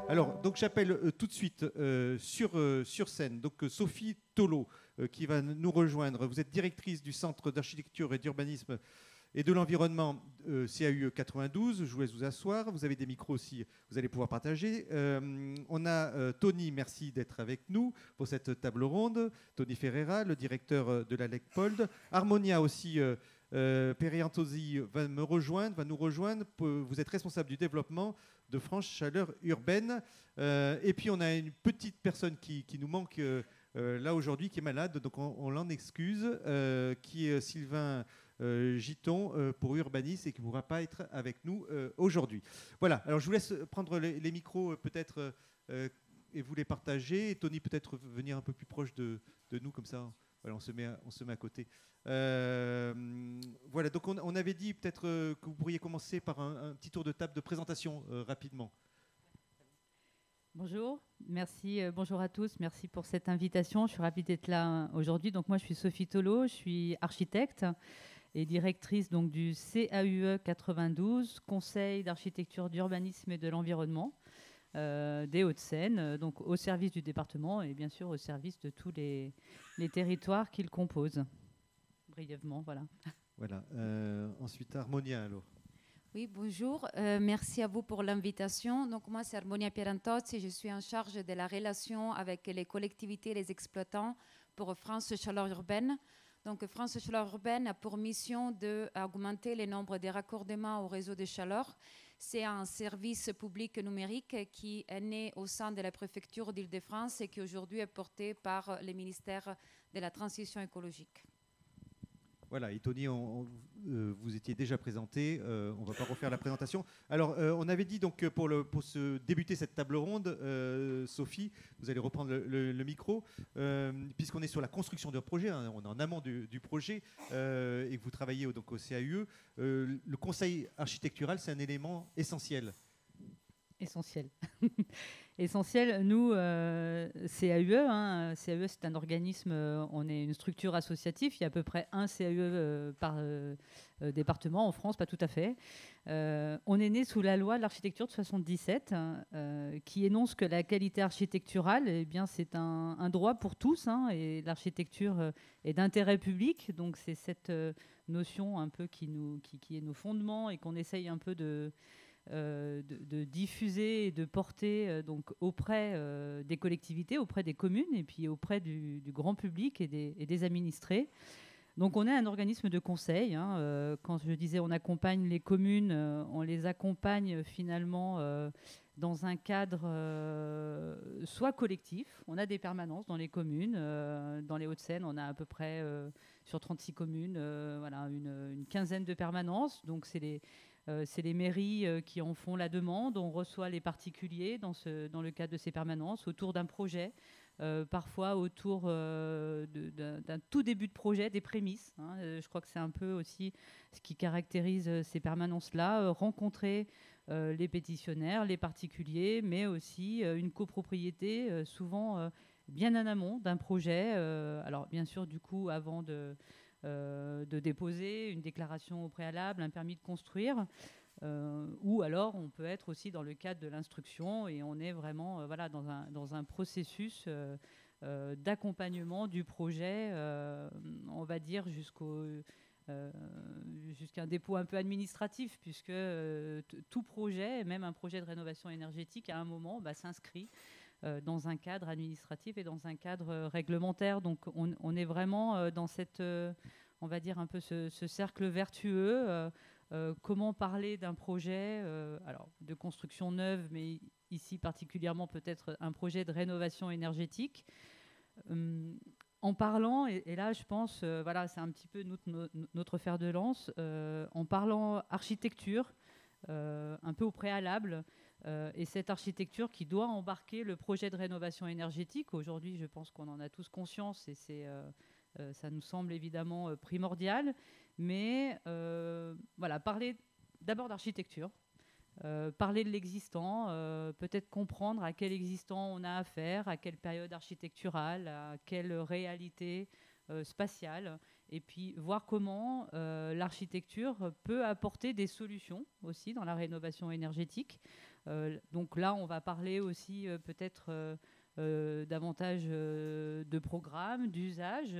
Alors, donc j'appelle tout de suite sur scène donc Sophie Tolo qui va nous rejoindre. Vous êtes directrice du Centre d'architecture et d'urbanisme et de l'environnement CAUE 92. Je vous laisse vous asseoir. Vous avez des micros aussi, vous allez pouvoir partager. On a Tony, merci d'être avec nous pour cette table ronde. Tony Ferreira, le directeur de la LECPOLD. Harmonia aussi. Periantosi va nous rejoindre. Vous êtes responsable du développement de France Chaleur Urbaine. Et puis on a une petite personne qui nous manque là aujourd'hui, qui est malade, donc on l'en excuse, qui est Sylvain Giton pour Urbanis et qui ne pourra pas être avec nous aujourd'hui. Voilà, alors je vous laisse prendre les micros peut-être et vous les partager. Et Tony peut-être venir un peu plus proche de nous, comme ça. Voilà, on se met à côté. Voilà, donc on avait dit peut-être que vous pourriez commencer par un petit tour de table de présentation rapidement. Bonjour, merci, bonjour à tous, merci pour cette invitation. Je suis ravie d'être là aujourd'hui. Donc moi, je suis Sophie Tolo, je suis architecte et directrice donc, du CAUE 92, Conseil d'architecture, d'urbanisme et de l'environnement des Hauts-de-Seine, donc au service du département et bien sûr au service de tous les territoires qu'il compose. Brièvement, voilà. Voilà. Ensuite, Harmonia, alors. Oui, bonjour. Merci à vous pour l'invitation. Donc, moi, c'est Harmonia Pierantozzi. Je suis en charge de la relation avec les collectivités et les exploitants pour France Chaleur Urbaine. Donc, France Chaleur Urbaine a pour mission d'augmenter le nombre de raccordements au réseau de chaleur. C'est un service public numérique qui est né au sein de la préfecture d'Île-de-France et qui aujourd'hui est porté par le ministère de la Transition écologique. Voilà, et Tony, vous étiez déjà présenté, on ne va pas refaire la présentation. Alors, on avait dit donc pour débuter cette table ronde, Sophie, vous allez reprendre le micro, puisqu'on est sur la construction d'un projet, hein, on est en amont du projet, et que vous travaillez donc au CAUE. Le conseil architectural, c'est un élément essentiel. Essentiel. Essentiel, nous, CAUE, CAUE c'est un organisme, on est une structure associative, il y a à peu près un CAUE par département en France, pas tout à fait. On est né sous la loi de l'architecture de 77 qui énonce que la qualité architecturale, eh bien, c'est un droit pour tous et l'architecture est d'intérêt public, donc c'est cette notion un peu qui est nos fondements et qu'on essaye un peu de diffuser et de porter donc auprès des collectivités, auprès des communes et puis auprès du grand public et des administrés. Donc on est un organisme de conseil. Quand je disais on accompagne les communes, on les accompagne finalement dans un cadre soit collectif. On a des permanences dans les communes. Dans les Hauts-de-Seine, on a à peu près sur 36 communes voilà, une quinzaine de permanences. Donc c'est les mairies qui en font la demande. On reçoit les particuliers dans le cadre de ces permanences autour d'un projet, parfois autour d'un tout début de projet, des prémices. Je crois que c'est un peu aussi ce qui caractérise ces permanences-là, rencontrer les pétitionnaires, les particuliers, mais aussi une copropriété, souvent bien en amont d'un projet. Alors bien sûr, du coup, avant de déposer une déclaration au préalable, un permis de construire, ou alors on peut être aussi dans le cadre de l'instruction et on est vraiment voilà, dans un processus d'accompagnement du projet, on va dire jusqu'à un dépôt un peu administratif, puisque tout projet, même un projet de rénovation énergétique, à un moment s'inscrit dans un cadre administratif et dans un cadre réglementaire. Donc on est vraiment dans cette, on va dire un peu ce cercle vertueux. Comment parler d'un projet alors, de construction neuve, mais ici particulièrement peut-être un projet de rénovation énergétique. En parlant, et là je pense, voilà, c'est un petit peu notre fer de lance, en parlant architecture, un peu au préalable, et cette architecture qui doit embarquer le projet de rénovation énergétique. Aujourd'hui, je pense qu'on en a tous conscience et ça nous semble évidemment primordial. Mais voilà, parler d'abord d'architecture, parler de l'existant, peut-être comprendre à quel existant on a affaire, à quelle période architecturale, à quelle réalité spatiale, et puis voir comment l'architecture peut apporter des solutions aussi dans la rénovation énergétique. Donc là, on va parler aussi peut-être davantage de programmes, d'usages,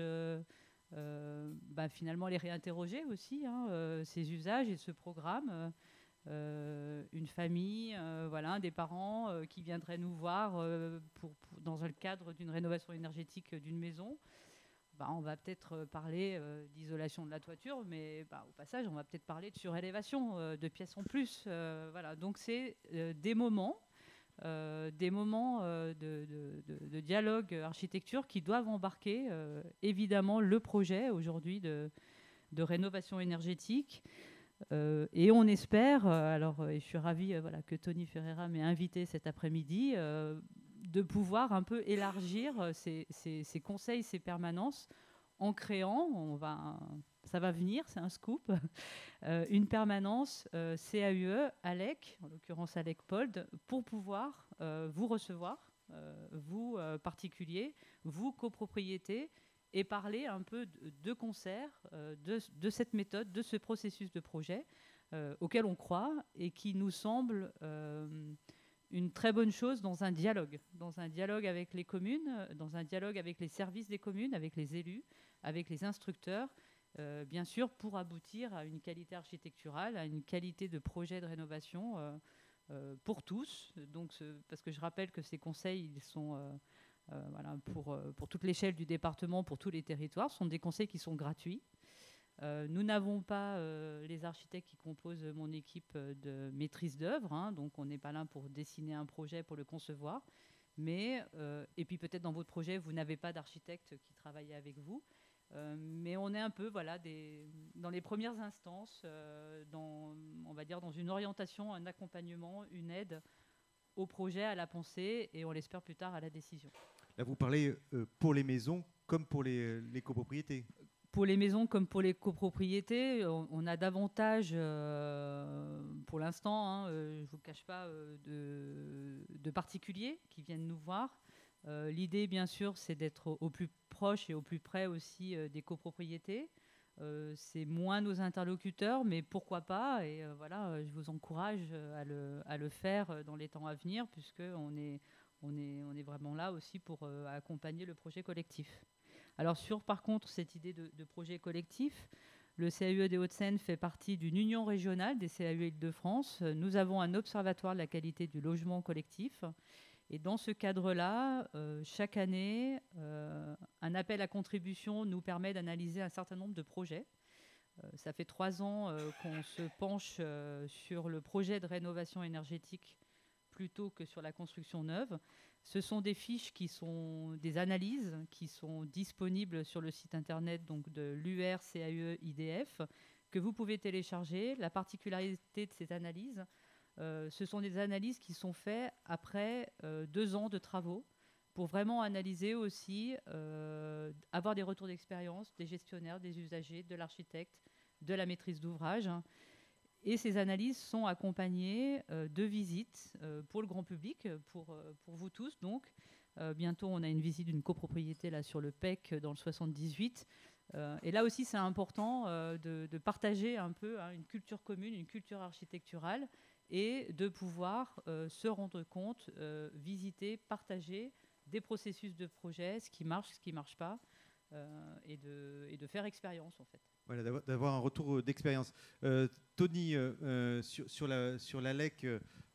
finalement les réinterroger aussi, ces usages et ce programme. Une famille, des parents qui viendraient nous voir dans le cadre d'une rénovation énergétique d'une maison. On va peut-être parler d'isolation de la toiture, mais au passage, on va peut-être parler de surélévation, de pièces en plus. Donc c'est des moments de dialogue architecture qui doivent embarquer évidemment le projet aujourd'hui de rénovation énergétique. Et on espère, et je suis ravie que Tony Ferreira m'ait invité cet après-midi, de pouvoir un peu élargir ces conseils, ces permanences, en créant, ça va venir, c'est un scoop, une permanence CAUE, ALEC, en l'occurrence ALEC Pold, pour pouvoir vous recevoir, vous particuliers, vous copropriétés, et parler un peu de concert, de cette méthode, de ce processus de projet auquel on croit et qui nous semble une très bonne chose dans un dialogue avec les communes, dans un dialogue avec les services des communes, avec les élus, avec les instructeurs, bien sûr, pour aboutir à une qualité architecturale, à une qualité de projet de rénovation pour tous. Donc, parce que je rappelle que ces conseils, ils sont pour toute l'échelle du département, pour tous les territoires. Ce sont des conseils qui sont gratuits. Nous n'avons pas les architectes qui composent mon équipe de maîtrise d'œuvre, donc on n'est pas là pour dessiner un projet, pour le concevoir. Mais, et puis peut-être dans votre projet, vous n'avez pas d'architecte qui travaille avec vous. Mais on est un peu dans les premières instances, on va dire dans une orientation, un accompagnement, une aide au projet, à la pensée et on l'espère plus tard à la décision. Là, vous parlez pour les maisons comme pour les copropriétés. Pour les maisons comme pour les copropriétés, on a davantage, pour l'instant, je ne vous cache pas, de particuliers qui viennent nous voir. L'idée, bien sûr, c'est d'être au plus proche et au plus près aussi des copropriétés. C'est moins nos interlocuteurs, mais pourquoi pas. Et je vous encourage à le faire dans les temps à venir, puisqu'on est vraiment là aussi pour accompagner le projet collectif. Alors par contre, cette idée de projet collectif, le CAUE des Hauts-de-Seine fait partie d'une union régionale des CAUE Île-de-France. Nous avons un observatoire de la qualité du logement collectif. Et dans ce cadre-là, chaque année, un appel à contribution nous permet d'analyser un certain nombre de projets. Ça fait 3 ans qu'on se penche sur le projet de rénovation énergétique plutôt que sur la construction neuve. Ce sont des fiches qui sont des analyses qui sont disponibles sur le site internet donc de l'URCAE-IDF que vous pouvez télécharger. La particularité de ces analyses, ce sont des analyses qui sont faites après 2 ans de travaux pour vraiment analyser aussi, avoir des retours d'expérience des gestionnaires, des usagers, de l'architecte, de la maîtrise d'ouvrage. Et ces analyses sont accompagnées de visites pour le grand public, pour vous tous. Donc, bientôt, on a une visite d'une copropriété là, sur le PEC dans le 78. Et là aussi, c'est important de partager un peu une culture commune, une culture architecturale et de pouvoir se rendre compte, visiter, partager des processus de projet, ce qui marche, ce qui ne marche pas, et de faire expérience en fait. Voilà, d'avoir un retour d'expérience. Tony, sur la LEC,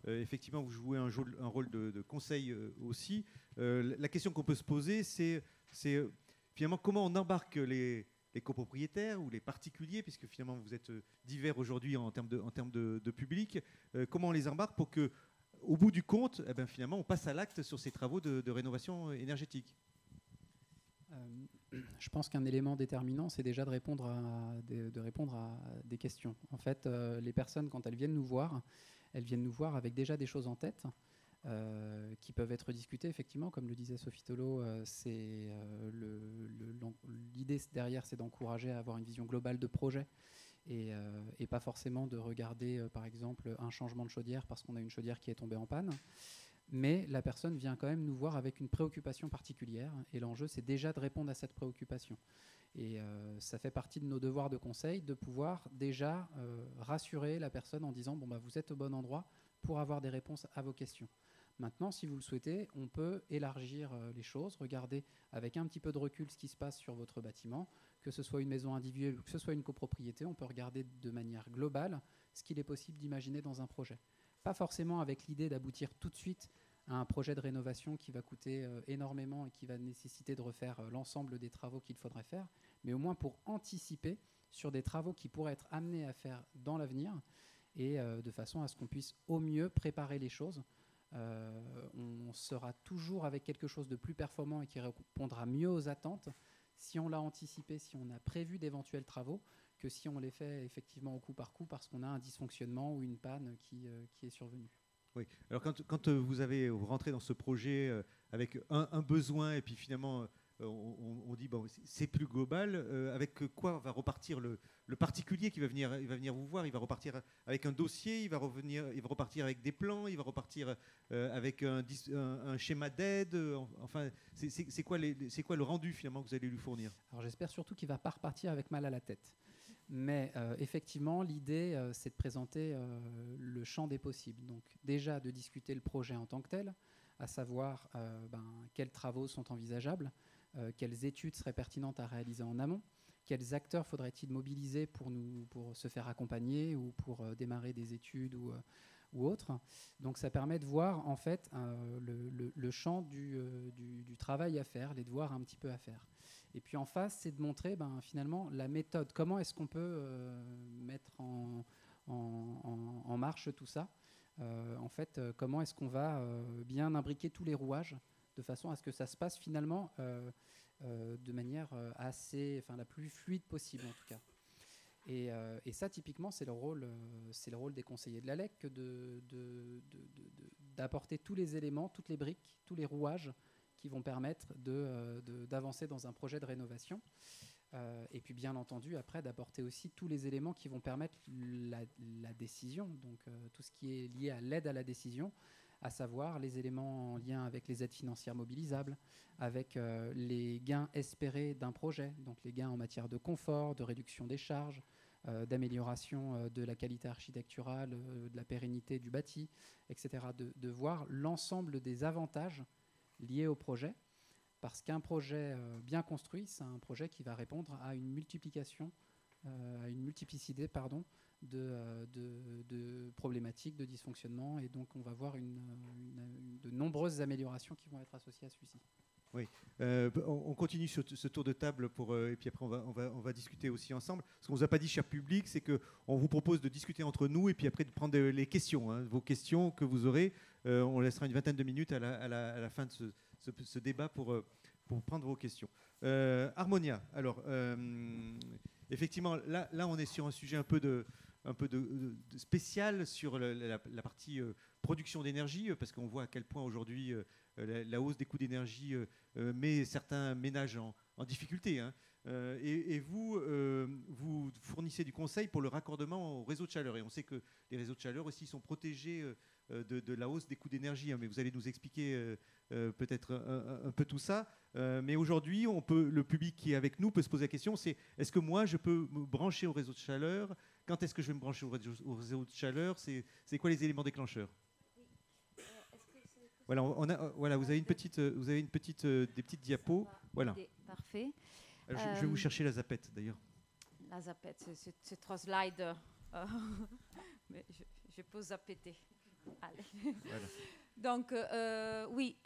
effectivement, vous jouez un rôle de conseil aussi. La question qu'on peut se poser, c'est finalement comment on embarque les copropriétaires ou les particuliers, puisque finalement vous êtes divers aujourd'hui en termes de public, comment on les embarque pour qu'au bout du compte, finalement, on passe à l'acte sur ces travaux de rénovation énergétique. Je pense qu'un élément déterminant, c'est déjà de répondre à des questions. En fait, les personnes, quand elles viennent nous voir avec déjà des choses en tête qui peuvent être discutées. Effectivement, comme le disait Sophie Tolo, l'idée derrière, c'est d'encourager à avoir une vision globale de projet et pas forcément de regarder, par exemple, un changement de chaudière parce qu'on a une chaudière qui est tombée en panne. Mais la personne vient quand même nous voir avec une préoccupation particulière. Et l'enjeu, c'est déjà de répondre à cette préoccupation. Et ça fait partie de nos devoirs de conseil de pouvoir déjà rassurer la personne en disant « bon, vous êtes au bon endroit, pour avoir des réponses à vos questions. Maintenant, si vous le souhaitez, on peut élargir les choses, regarder avec un petit peu de recul ce qui se passe sur votre bâtiment, que ce soit une maison individuelle ou que ce soit une copropriété, on peut regarder de manière globale ce qu'il est possible d'imaginer dans un projet. Pas forcément avec l'idée d'aboutir tout de suite à un projet de rénovation qui va coûter énormément et qui va nécessiter de refaire l'ensemble des travaux qu'il faudrait faire, mais au moins pour anticiper sur des travaux qui pourraient être amenés à faire dans l'avenir et de façon à ce qu'on puisse au mieux préparer les choses. On sera toujours avec quelque chose de plus performant et qui répondra mieux aux attentes si on l'a anticipé, si on a prévu d'éventuels travaux, que si on les fait effectivement au coup par coup parce qu'on a un dysfonctionnement ou une panne qui est survenue. Oui. Alors quand vous rentrez dans ce projet avec un besoin et puis finalement on dit bon c'est plus global, avec quoi va repartir le particulier qui va venir vous voir, il va repartir avec un dossier, il va repartir avec des plans, il va repartir avec un schéma d'aide, enfin c'est quoi le rendu finalement que vous allez lui fournir? Alors j'espère surtout qu'il ne va pas repartir avec mal à la tête. Mais effectivement, l'idée, c'est de présenter le champ des possibles. Donc déjà de discuter le projet en tant que tel, à savoir quels travaux sont envisageables, quelles études seraient pertinentes à réaliser en amont, quels acteurs faudrait-il mobiliser pour se faire accompagner ou pour démarrer des études ou autres. Donc ça permet de voir en fait le champ du travail à faire, les devoirs un petit peu à faire. Et puis en face, c'est de montrer finalement la méthode. Comment est-ce qu'on peut mettre en marche tout ça en fait, comment est-ce qu'on va bien imbriquer tous les rouages de façon à ce que ça se passe finalement de manière la plus fluide possible en tout cas. Et ça, typiquement, c'est le rôle des conseillers de la LEC d'apporter tous les éléments, toutes les briques, tous les rouages qui vont permettre d'avancer dans un projet de rénovation. Et puis, bien entendu, après, d'apporter aussi tous les éléments qui vont permettre la décision, donc tout ce qui est lié à l'aide à la décision, à savoir les éléments en lien avec les aides financières mobilisables, avec les gains espérés d'un projet, donc les gains en matière de confort, de réduction des charges, d'amélioration de la qualité architecturale, de la pérennité du bâti, etc. De voir l'ensemble des avantages liés au projet, parce qu'un projet bien construit, c'est un projet qui va répondre à une multiplicité de problématiques, de dysfonctionnements, et donc on va voir de nombreuses améliorations qui vont être associées à celui-ci. Oui, on continue sur ce tour de table et puis après on va discuter aussi ensemble. Ce qu'on ne vous a pas dit, cher public, c'est qu'on vous propose de discuter entre nous et puis après de prendre les questions, hein, vos questions que vous aurez. On laissera une vingtaine de minutes à la fin de ce débat pour prendre vos questions. Harmonia, alors effectivement, là on est sur un sujet un peu de spécial sur la partie production d'énergie, parce qu'on voit à quel point aujourd'hui la hausse des coûts d'énergie met certains ménages en difficulté. Hein. Et vous fournissez du conseil pour le raccordement au réseau de chaleur. Et on sait que les réseaux de chaleur aussi sont protégés de la hausse des coûts d'énergie. Hein. Mais vous allez nous expliquer peut-être un peu tout ça. Mais aujourd'hui, le public qui est avec nous peut se poser la question, c'est est-ce que moi, je peux me brancher au réseau de chaleur? Quand est-ce que je vais me brancher au réseau de chaleur? C'est quoi les éléments déclencheurs? Voilà, vous avez des petites diapos. Voilà. Parfait. Alors, je vais vous chercher la zapette d'ailleurs. La zapette, c'est 3 slides. Mais je peux zappeter. Allez. Voilà. Donc, oui,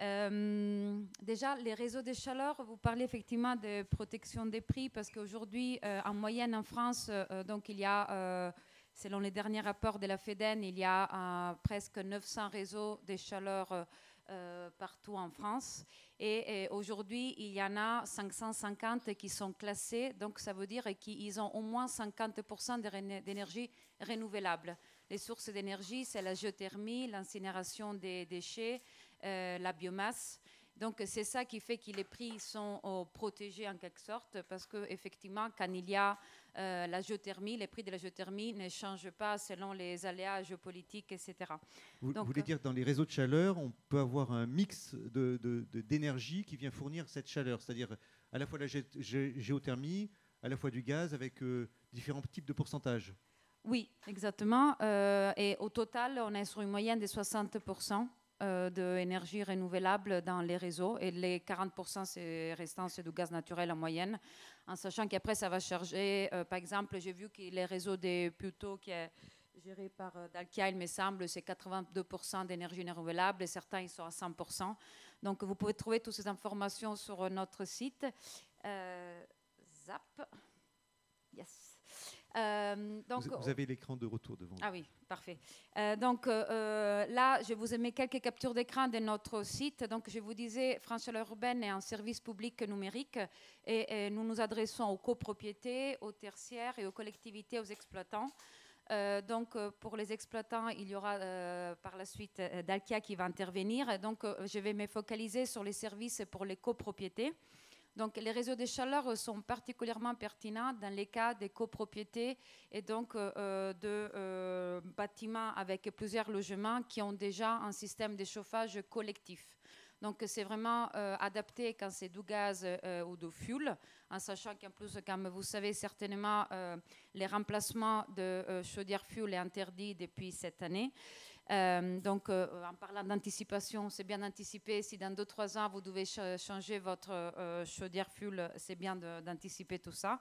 déjà, les réseaux de chaleur, vous parlez effectivement de protection des prix, parce qu'aujourd'hui, en moyenne en France, donc il y a, selon les derniers rapports de la FEDEN, il y a presque 900 réseaux de chaleur partout en France. Et aujourd'hui, il y en a 550 qui sont classés. Donc, ça veut dire qu'ils ont au moins 50% d'énergie renouvelable. Les sources d'énergie, c'est la géothermie, l'incinération des déchets, la biomasse. Donc, c'est ça qui fait que les prix sont protégés en quelque sorte, parce qu'effectivement, quand il y a la géothermie, les prix de la géothermie ne changent pas selon les aléas géopolitiques, etc. Vous voulez dire que dans les réseaux de chaleur, on peut avoir un mix d'énergie qui vient fournir cette chaleur, c'est-à-dire à la fois la géothermie, à la fois du gaz, avec différents types de pourcentages? Oui, exactement. Et au total, on est sur une moyenne de 60% d'énergie renouvelable dans les réseaux. Et les 40% restants, c'est du gaz naturel en moyenne. En sachant qu'après, ça va charger. Par exemple, j'ai vu que les réseaux des Puteaux, qui est géré par Dalkia, il me semble, c'est 82% d'énergie renouvelable et certains, ils sont à 100%. Donc, vous pouvez trouver toutes ces informations sur notre site. Zap. Yes. Donc, vous avez l'écran de retour devant vous. Ah oui, parfait. Là, je vous ai mis quelques captures d'écran de notre site. Donc, je vous disais, France Chaleur Urbaine est un service public numérique et nous nous adressons aux copropriétés, aux tertiaires et aux collectivités, aux exploitants. Pour les exploitants, il y aura par la suite Dalkia qui va intervenir. Donc, je vais me focaliser sur les services pour les copropriétés. Donc, les réseaux de chaleur sont particulièrement pertinents dans les cas des copropriétés et donc de bâtiments avec plusieurs logements qui ont déjà un système de chauffage collectif. Donc, c'est vraiment adapté quand c'est du gaz ou du fuel, en sachant qu'en plus, comme vous savez certainement, les remplacements de chaudières fuel est interdit depuis cette année. En parlant d'anticipation, c'est bien d'anticiper. Si dans 2-3 ans, vous devez changer votre chaudière fuel, c'est bien d'anticiper tout ça.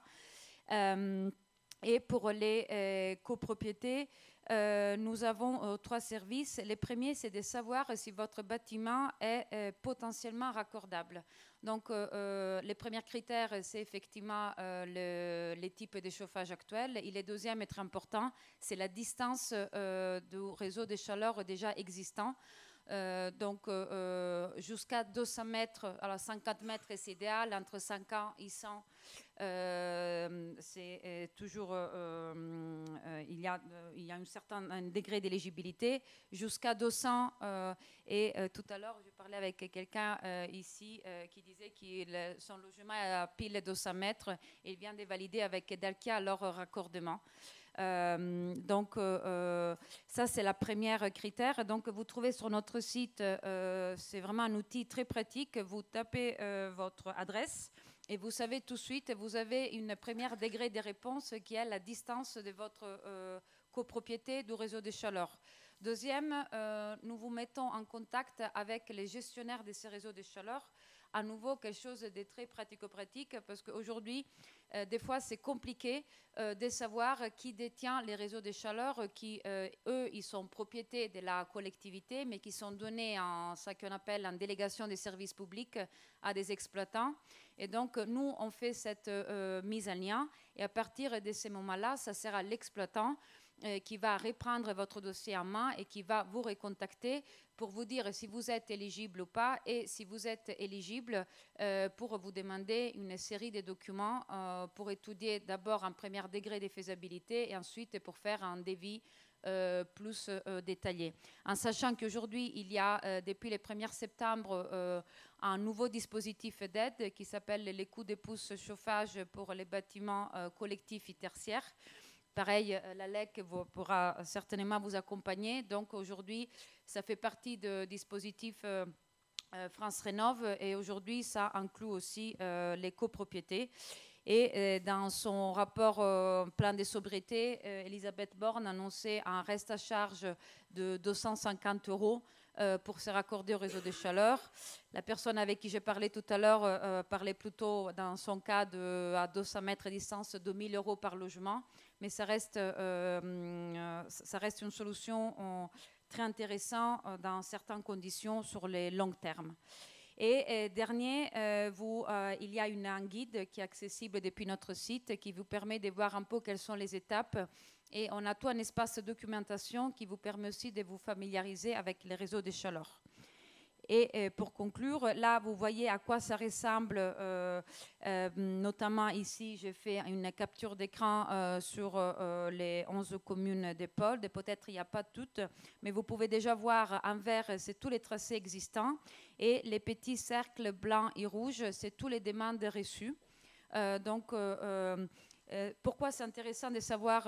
Et pour les copropriétés, nous avons 3 services. Le premier, c'est de savoir si votre bâtiment est potentiellement raccordable. Donc, les premiers critères, c'est effectivement les types de chauffage actuels. Et le deuxième est très important, c'est la distance du réseau de chaleur déjà existant. Jusqu'à 200 mètres, alors 50 mètres c'est idéal, entre 50 et 100, c'est toujours, il y a un certain degré d'éligibilité, jusqu'à 200, tout à l'heure, je parlais avec quelqu'un ici qui disait que son logement est à pile 200 mètres, et il vient de valider avec Dalkia leur raccordement. Ça, c'est la première critère. Donc, vous trouvez sur notre site, c'est vraiment un outil très pratique. Vous tapez votre adresse et vous savez tout de suite, vous avez une première degré de réponse qui est la distance de votre copropriété du réseau de chaleur. Deuxième, nous vous mettons en contact avec les gestionnaires de ces réseaux de chaleur. À nouveau, quelque chose de très pratico-pratique parce qu'aujourd'hui, des fois, c'est compliqué de savoir qui détient les réseaux de chaleur qui, eux, ils sont propriétés de la collectivité, mais qui sont donnés en ce qu'on appelle en délégation des services publics à des exploitants. Et donc, nous, on fait cette mise en lien. Et à partir de ce moment-là, ça sera l'exploitant qui va reprendre votre dossier en main et qui va vous recontacter pour vous dire si vous êtes éligible ou pas, et si vous êtes éligible, pour vous demander une série de documents pour étudier d'abord un premier degré de faisabilité et ensuite pour faire un devis plus détaillé. En sachant qu'aujourd'hui, il y a depuis le 1er septembre un nouveau dispositif d'aide qui s'appelle les coups de pouce chauffage pour les bâtiments collectifs et tertiaires. Pareil, la LEC pourra certainement vous accompagner. Donc aujourd'hui, ça fait partie du dispositif France Rénove et aujourd'hui, ça inclut aussi les copropriétés. Et dans son rapport plan de sobriété, Elisabeth Borne annonçait un reste à charge de 250 € pour se raccorder au réseau de chaleur. La personne avec qui j'ai parlé tout à l'heure parlait plutôt, dans son cas, à 200 mètres de distance, de 1 000 € par logement. Mais ça reste une solution très intéressante dans certaines conditions sur les longs termes. Et dernier, il y a un guide qui est accessible depuis notre site qui vous permet de voir un peu quelles sont les étapes. Et on a tout un espace de documentation qui vous permet aussi de vous familiariser avec les réseaux de chaleur. Et pour conclure, là, vous voyez à quoi ça ressemble. Notamment ici, j'ai fait une capture d'écran sur les 11 communes des pôles. Peut-être il n'y a pas toutes, mais vous pouvez déjà voir en vert, c'est tous les tracés existants. Et les petits cercles blancs et rouges, c'est toutes les demandes reçues. Pourquoi c'est intéressant de savoir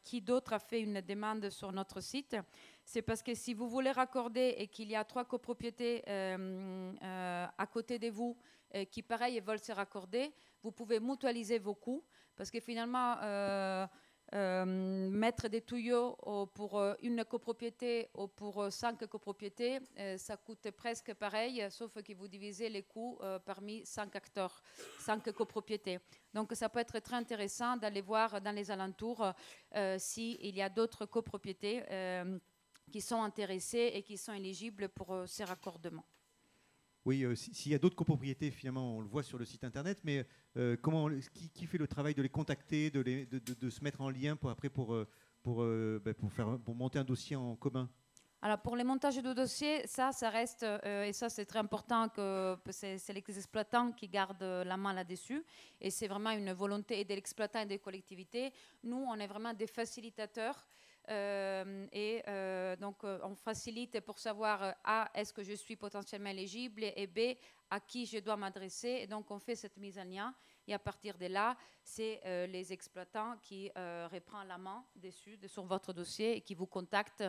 qui d'autre a fait une demande sur notre site? C'est parce que si vous voulez raccorder et qu'il y a 3 copropriétés à côté de vous qui, pareil, veulent se raccorder, vous pouvez mutualiser vos coûts parce que finalement, mettre des tuyaux pour une copropriété ou pour 5 copropriétés, ça coûte presque pareil, sauf que vous divisez les coûts parmi 5 acteurs, 5 copropriétés. Donc ça peut être très intéressant d'aller voir dans les alentours s'il y a d'autres copropriétés qui sont intéressées et qui sont éligibles pour ces raccordements. Oui, s'il y a d'autres copropriétés, finalement, on le voit sur le site internet, mais qui fait le travail de les contacter, de se mettre en lien pour monter un dossier en commun? Alors pour les montages de dossiers, ça reste, et ça c'est très important, que c'est les exploitants qui gardent la main là-dessus, et c'est vraiment une volonté de l'exploitant et des collectivités. Nous, on est vraiment des facilitateurs. Donc on facilite pour savoir A, est-ce que je suis potentiellement éligible, et B, à qui je dois m'adresser, et donc on fait cette mise en lien, et à partir de là c'est les exploitants qui reprennent la main dessus sur votre dossier et qui vous contactent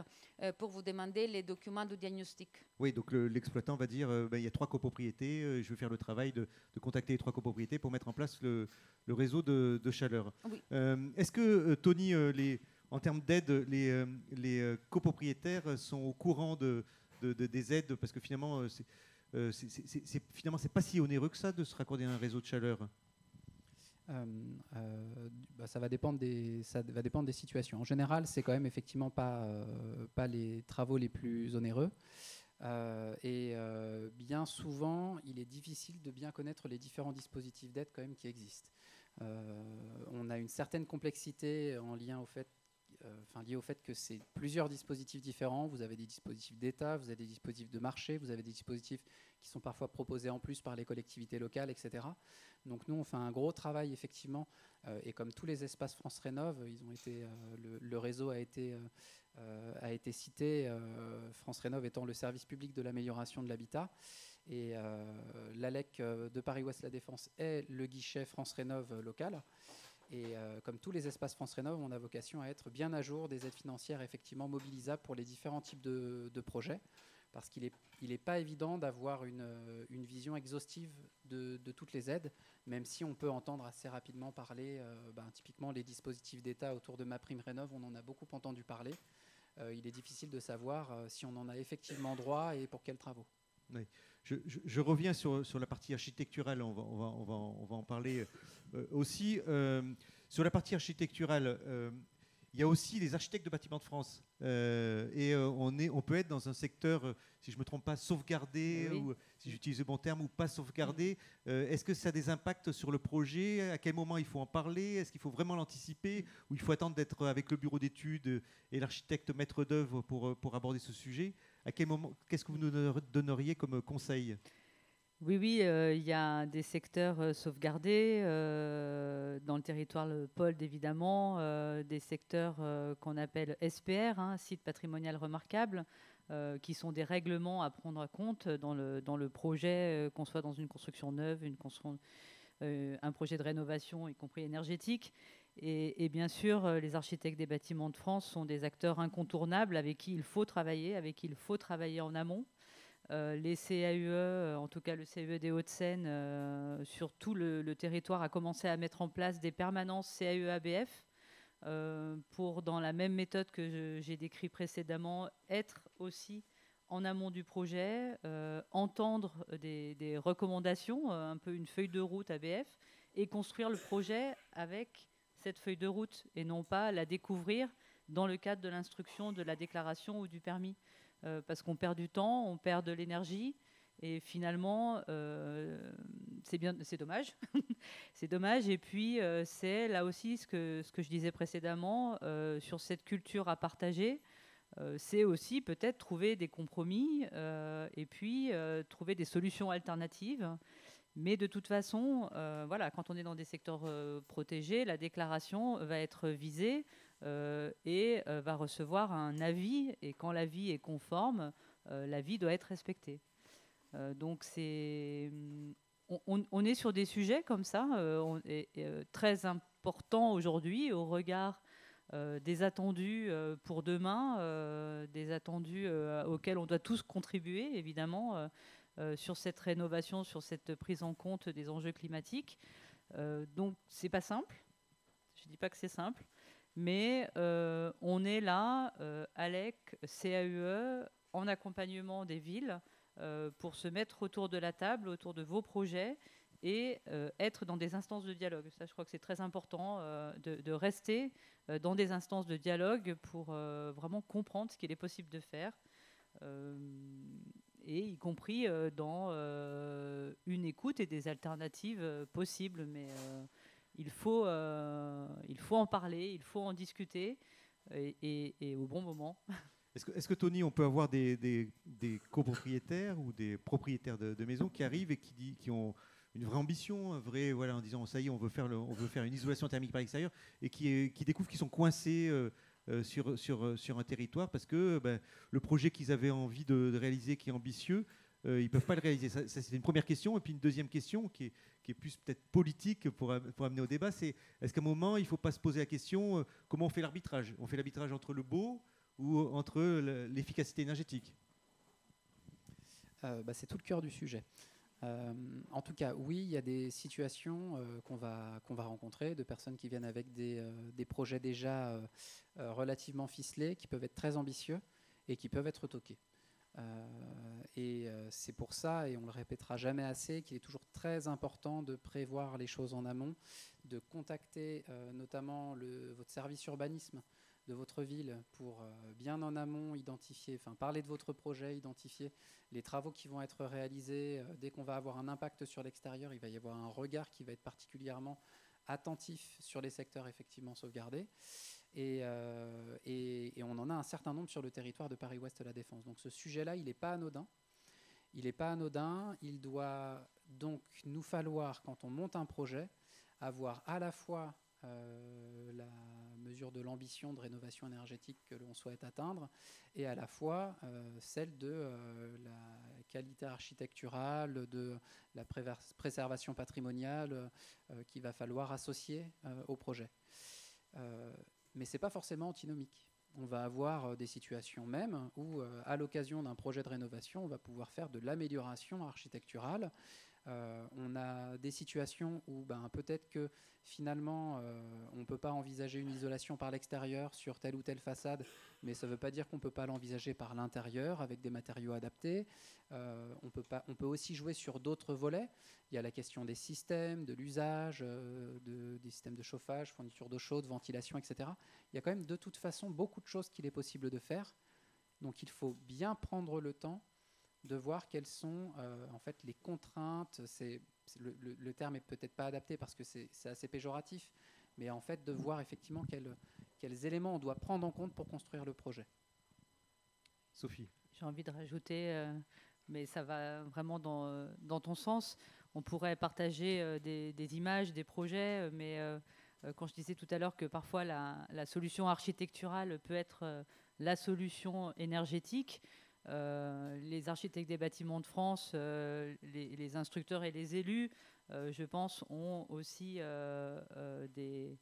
pour vous demander les documents de diagnostic. Oui, donc l'exploitant va dire il y a 3 copropriétés, je vais faire le travail de contacter les 3 copropriétés pour mettre en place le réseau de chaleur. Oui. Est-ce que Tony, en termes d'aide, les copropriétaires sont au courant des aides? Parce que finalement, c'est pas si onéreux que ça de se raccorder à un réseau de chaleur. Ça va dépendre des situations. En général, c'est quand même effectivement pas les travaux les plus onéreux. Bien souvent, il est difficile de bien connaître les différents dispositifs d'aide quand même qui existent. On a une certaine complexité liée au fait que c'est plusieurs dispositifs différents. Vous avez des dispositifs d'État, vous avez des dispositifs de marché, vous avez des dispositifs qui sont parfois proposés en plus par les collectivités locales, etc. Donc nous, on fait un gros travail, effectivement, et comme tous les espaces France Rénov', le réseau a été cité, France Rénov' étant le service public de l'amélioration de l'habitat. Et l'ALEC de Paris-Ouest La Défense est le guichet France Rénov' local. Et comme tous les espaces France Rénov', on a vocation à être bien à jour des aides financières effectivement mobilisables pour les différents types de projets, parce qu'il n'est pas évident d'avoir une vision exhaustive de toutes les aides, même si on peut entendre assez rapidement parler, typiquement les dispositifs d'État autour de MaPrimeRénov', on en a beaucoup entendu parler. Il est difficile de savoir si on en a effectivement droit et pour quels travaux. Oui. Je reviens sur la partie architecturale, on va en parler aussi. Sur la partie architecturale, il y a aussi les architectes de bâtiments de France. On peut être dans un secteur, si je ne me trompe pas, sauvegardé, oui, ou si j'utilise le bon terme, ou pas sauvegardé. Est-ce que ça a des impacts sur le projet? À quel moment il faut en parler? Est-ce qu'il faut vraiment l'anticiper? Ou il faut attendre d'être avec le bureau d'études et l'architecte maître d'œuvre pour aborder ce sujet? À quel moment, qu'est-ce que vous nous donneriez comme conseil? Oui, il y a des secteurs sauvegardés dans le territoire le POLD, évidemment, des secteurs qu'on appelle SPR, site patrimonial remarquable, qui sont des règlements à prendre en compte dans le projet, qu'on soit dans une construction neuve, un projet de rénovation, y compris énergétique. Et bien sûr, les architectes des bâtiments de France sont des acteurs incontournables avec qui il faut travailler en amont. Les CAUE, en tout cas le CAUE des Hauts-de-Seine, sur tout le territoire, a commencé à mettre en place des permanences CAUE-ABF pour, dans la même méthode que j'ai décrit précédemment, être aussi en amont du projet, entendre des recommandations, un peu une feuille de route ABF, et construire le projet avec cette feuille de route et non pas la découvrir dans le cadre de l'instruction, de la déclaration ou du permis. Parce qu'on perd du temps, on perd de l'énergie et finalement c'est dommage. C'est dommage. Et puis c'est là aussi ce que je disais précédemment sur cette culture à partager. C'est aussi peut-être trouver des compromis et puis trouver des solutions alternatives. Mais de toute façon, quand on est dans des secteurs protégés, la déclaration va être visée et va recevoir un avis. Et quand l'avis est conforme, l'avis doit être respecté. Donc on est sur des sujets comme ça, très importants aujourd'hui au regard des attendus pour demain, des attendus auxquels on doit tous contribuer, évidemment, sur cette rénovation, sur cette prise en compte des enjeux climatiques. Donc, c'est pas simple. Je ne dis pas que c'est simple. Mais on est là, ALEC, CAUE, en accompagnement des villes, pour se mettre autour de la table, autour de vos projets, et être dans des instances de dialogue. Ça, je crois que c'est très important de rester dans des instances de dialogue pour vraiment comprendre ce qu'il est possible de faire, et y compris dans une écoute et des alternatives possibles. Mais il faut en parler, il faut en discuter, et au bon moment. Est-ce que, Tony, on peut avoir des copropriétaires ou des propriétaires de maisons qui arrivent et qui ont une vraie ambition, voilà, en disant ça y est, on veut faire une isolation thermique par l'extérieur, et qui découvrent qu'ils sont coincés sur un territoire parce que le projet qu'ils avaient envie de réaliser, qui est ambitieux, ils ne peuvent pas le réaliser. Ça, c'est une première question. Et puis une deuxième question qui est plus peut-être politique pour amener au débat, c'est est-ce qu'à un moment, il ne faut pas se poser la question comment on fait l'arbitrage? On fait l'arbitrage entre le beau ou entre l'efficacité énergétique? C'est tout le cœur du sujet. En tout cas, oui, il y a des situations qu'on va rencontrer, de personnes qui viennent avec des projets déjà relativement ficelés, qui peuvent être très ambitieux et qui peuvent être toqués. C'est pour ça, et on le répétera jamais assez, qu'il est toujours très important de prévoir les choses en amont, de contacter notamment votre service urbanisme de votre ville pour bien en amont parler de votre projet, identifier les travaux qui vont être réalisés. Dès qu'on va avoir un impact sur l'extérieur, il va y avoir un regard qui va être particulièrement attentif sur les secteurs effectivement sauvegardés. Et on en a un certain nombre sur le territoire de Paris-Ouest La Défense. Donc ce sujet-là, il n'est pas anodin. Il doit donc nous falloir, quand on monte un projet, avoir à la fois la mesure de l'ambition de rénovation énergétique que l'on souhaite atteindre, et à la fois celle de la qualité architecturale, de la préservation patrimoniale qu'il va falloir associer au projet. Mais ce n'est pas forcément antinomique. On va avoir des situations même où, à l'occasion d'un projet de rénovation, on va pouvoir faire de l'amélioration architecturale. On a des situations où peut-être que finalement on ne peut pas envisager une isolation par l'extérieur sur telle ou telle façade, mais ça ne veut pas dire qu'on ne peut pas l'envisager par l'intérieur avec des matériaux adaptés. On peut aussi jouer sur d'autres volets. Il y a la question des systèmes, de l'usage, des systèmes de chauffage, fourniture d'eau chaude, ventilation, etc. Il y a quand même de toute façon beaucoup de choses qu'il est possible de faire. Donc il faut bien prendre le temps de voir quelles sont en fait les contraintes. Le terme est peut-être pas adapté parce que c'est assez péjoratif, mais en fait de voir effectivement quels éléments on doit prendre en compte pour construire le projet. Sophie. J'ai envie de rajouter, mais ça va vraiment dans ton sens. On pourrait partager des images, des projets, mais quand je disais tout à l'heure que parfois la solution architecturale peut être la solution énergétique, les architectes des bâtiments de France, les instructeurs et les élus, je pense, ont aussi une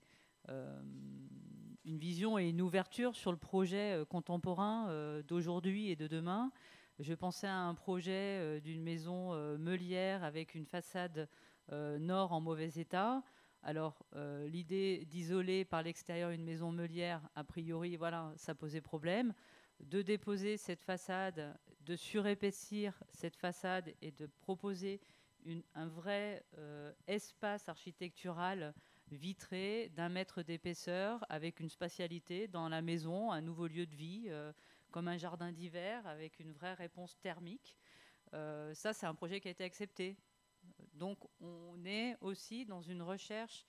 vision et une ouverture sur le projet contemporain d'aujourd'hui et de demain. Je pensais à un projet d'une maison meulière avec une façade nord en mauvais état. Alors, l'idée d'isoler par l'extérieur une maison meulière, a priori, voilà, ça posait problème. De déposer cette façade, de surépaissir cette façade et de proposer un vrai espace architectural vitré d'1 mètre d'épaisseur avec une spatialité dans la maison, un nouveau lieu de vie, comme un jardin d'hiver avec une vraie réponse thermique. Ça, c'est un projet qui a été accepté. Donc, on est aussi dans une recherche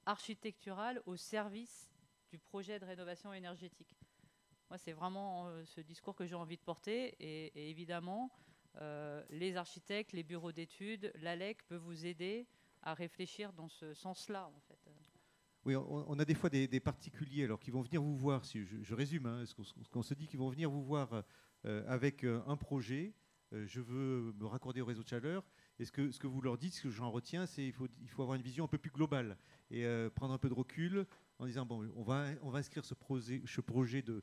architecturale au service du projet de rénovation énergétique. Moi, c'est vraiment ce discours que j'ai envie de porter. Et évidemment, les architectes, les bureaux d'études, l'ALEC peuvent vous aider à réfléchir dans ce sens-là, en fait. Oui, on a des fois des particuliers alors, qui vont venir vous voir, si je résume, ce qu'on se dit, qui vont venir vous voir avec un projet. Je veux me raccorder au réseau de chaleur. Et ce que vous leur dites, ce que j'en retiens, c'est qu'il faut avoir une vision un peu plus globale et prendre un peu de recul, en disant bon, on va inscrire ce projet de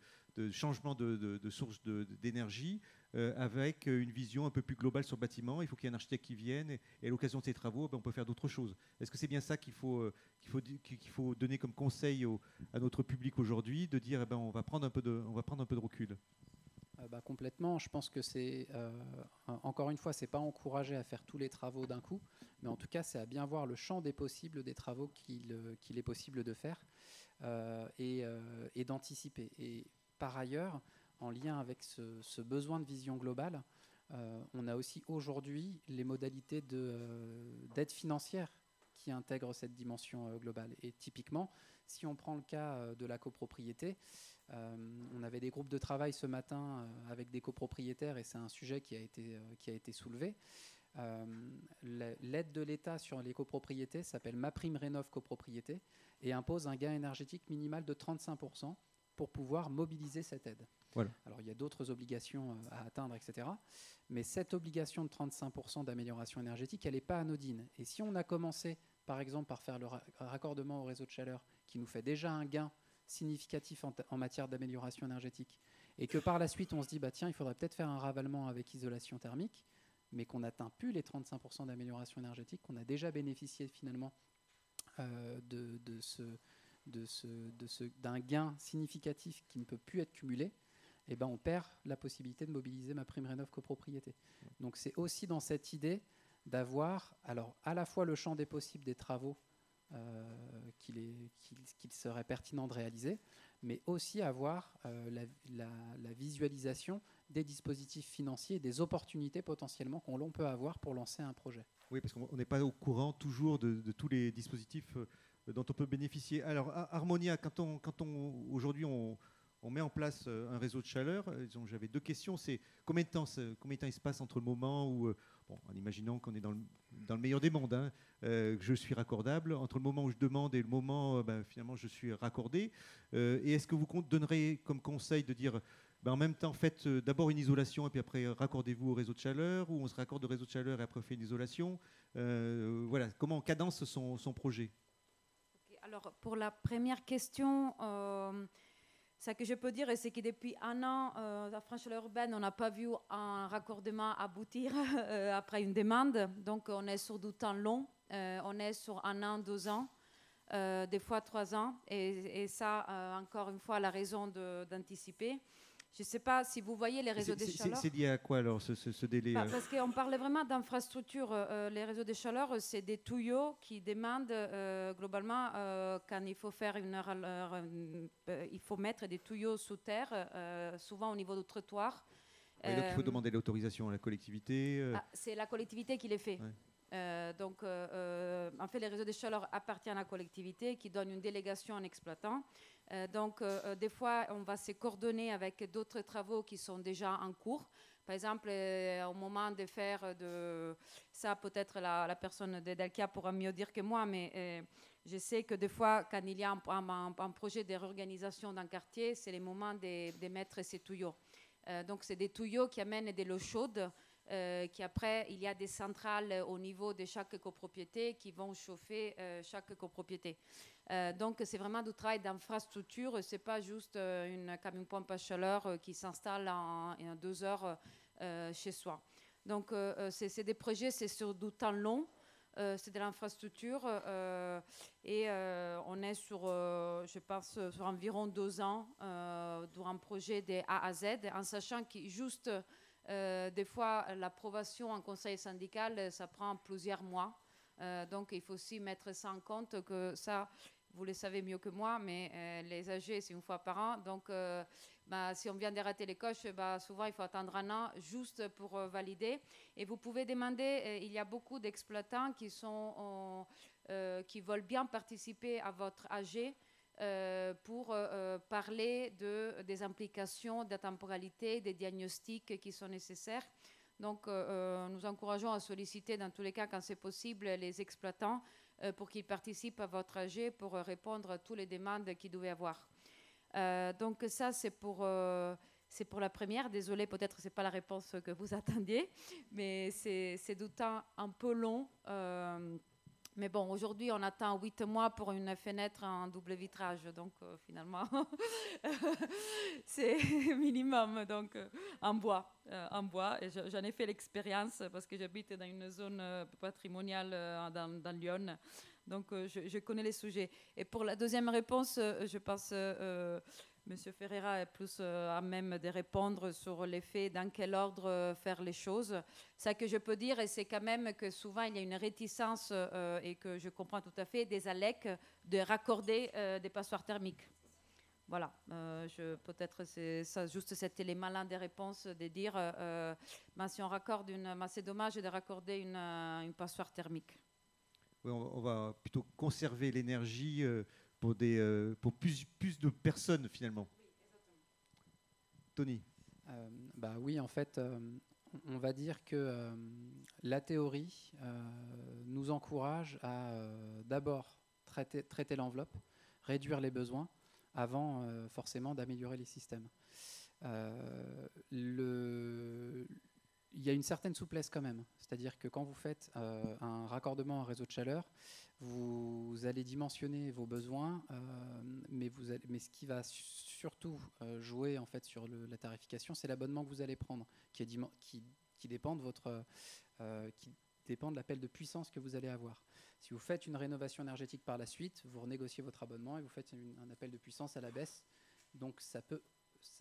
changement de source d'énergie avec une vision un peu plus globale sur le bâtiment. Il faut qu'il y ait un architecte qui vienne et à l'occasion de ces travaux, on peut faire d'autres choses. Est-ce que c'est bien ça qu'il faut donner comme conseil à notre public aujourd'hui, de dire on va prendre un peu de recul? Complètement. Je pense que c'est, encore une fois, c'est pas encouragé à faire tous les travaux d'un coup, mais en tout cas, c'est à bien voir le champ des possibles des travaux qu'il est possible de faire et d'anticiper. Et par ailleurs, en lien avec ce besoin de vision globale, on a aussi aujourd'hui les modalités d'aide financière qui intègrent cette dimension globale. Et typiquement, si on prend le cas de la copropriété, on avait des groupes de travail ce matin avec des copropriétaires et c'est un sujet qui a été soulevé. L'aide de l'État sur les copropriétés s'appelle MaPrimeRénov' copropriété et impose un gain énergétique minimal de 35% pour pouvoir mobiliser cette aide. Voilà. Alors il y a d'autres obligations à atteindre, etc. Mais cette obligation de 35% d'amélioration énergétique, elle n'est pas anodine. Et si on a commencé, par exemple, par faire le raccordement au réseau de chaleur, qui nous fait déjà un gain significatif en matière d'amélioration énergétique, et que par la suite on se dit tiens, il faudrait peut-être faire un ravalement avec isolation thermique, mais qu'on n'atteint plus les 35% d'amélioration énergétique, qu'on a déjà bénéficié finalement d'un gain significatif qui ne peut plus être cumulé, et on perd la possibilité de mobiliser MaPrimeRénov' copropriété. Donc c'est aussi dans cette idée d'avoir alors à la fois le champ des possibles des travaux qu'il serait pertinent de réaliser, mais aussi avoir la visualisation des dispositifs financiers et des opportunités potentiellement qu'on peut avoir pour lancer un projet. Oui, parce qu'on n'est pas au courant toujours de tous les dispositifs dont on peut bénéficier. Alors, Harmonia, aujourd'hui on met en place un réseau de chaleur, j'avais deux questions. C'est combien de temps il se passe entre le moment où, en imaginant qu'on est dans le meilleur des mondes, que je suis raccordable, entre le moment où je demande et le moment finalement je suis raccordé. Et est-ce que vous donnerez comme conseil de dire en même temps, faites d'abord une isolation et puis après raccordez-vous au réseau de chaleur, ou on se raccorde au réseau de chaleur et après on fait une isolation. Voilà, comment on cadence son projet? Okay, alors, pour la première question, ce que je peux dire, c'est que depuis un an, à France Chaleur Urbaine, on n'a pas vu un raccordement aboutir après une demande. Donc, on est sur du temps long. On est sur 1 an, 2 ans, des fois 3 ans. Et ça, encore une fois, la raison d'anticiper. Je ne sais pas si vous voyez les réseaux de chaleur. C'est lié à quoi alors ce délai? Parce qu'on parlait vraiment d'infrastructures. Les réseaux de chaleur, c'est des tuyaux qui demandent globalement, quand il faut faire il faut mettre des tuyaux sous terre, souvent au niveau du trottoir. Oui, donc il faut demander l'autorisation à la collectivité. C'est la collectivité qui les fait. Ouais. Donc, en fait, les réseaux de chaleur appartiennent à la collectivité qui donne une délégation en exploitant. Donc, des fois, on va se coordonner avec d'autres travaux qui sont déjà en cours. Par exemple, au moment de faire ça, peut-être la personne de Delkia pourra mieux dire que moi, mais je sais que des fois, quand il y a un projet de réorganisation d'un quartier, c'est le moment de mettre ces tuyaux. Donc, c'est des tuyaux qui amènent de l'eau chaude. Qui après, il y a des centrales au niveau de chaque copropriété qui vont chauffer chaque copropriété. Donc, c'est vraiment du travail d'infrastructure. Ce n'est pas juste comme une pompe à chaleur qui s'installe en 2 heures chez soi. Donc, c'est des projets, c'est sur du temps long. C'est de l'infrastructure et on est sur, je pense, sur environ 2 ans pour un projet de A à Z, en sachant que juste... des fois, l'approbation en conseil syndical, ça prend plusieurs mois. Donc, il faut aussi mettre ça en compte que ça, vous le savez mieux que moi, mais les AG, c'est 1 fois par an. Donc, si on vient de rater les coches, souvent, il faut attendre 1 an juste pour valider. Et vous pouvez demander, il y a beaucoup d'exploitants qui veulent bien participer à votre AG. Pour parler des implications, de la temporalité, des diagnostics qui sont nécessaires. Donc, nous encourageons à solliciter, dans tous les cas, quand c'est possible, les exploitants pour qu'ils participent à votre AG pour répondre à toutes les demandes qu'ils devaient avoir. Donc, ça, c'est pour la première. Désolée, peut-être que ce n'est pas la réponse que vous attendiez, mais c'est du temps un peu long Mais bon, aujourd'hui, on attend 8 mois pour une fenêtre en double vitrage. Donc, finalement, c'est minimum. Donc, en bois. Et j'en ai fait l'expérience parce que j'habite dans une zone patrimoniale dans Lyon. Donc, je connais les sujets. Et pour la deuxième réponse, je pense... Monsieur Ferreira est plus à même de répondre sur l'effet dans quel ordre faire les choses. Ce que je peux dire, c'est quand même que souvent il y a une réticence et que je comprends tout à fait des ALEC de raccorder des passoires thermiques. Voilà, peut-être c'est ça, juste cet élément-là de réponse de dire si on raccorde c'est dommage de raccorder une passoire thermique. Oui, on va plutôt conserver l'énergie pour plus de personnes finalement. Tony. Oui, en fait, on va dire que la théorie nous encourage à d'abord traiter l'enveloppe, réduire les besoins, avant forcément d'améliorer les systèmes. Il y a une certaine souplesse quand même, c'est-à-dire que quand vous faites un raccordement à un réseau de chaleur, vous allez dimensionner vos besoins, mais ce qui va surtout jouer en fait sur la tarification, c'est l'abonnement que vous allez prendre, qui dépend de qui dépend de l'appel de puissance que vous allez avoir. Si vous faites une rénovation énergétique par la suite, vous renégociez votre abonnement et vous faites un appel de puissance à la baisse. Donc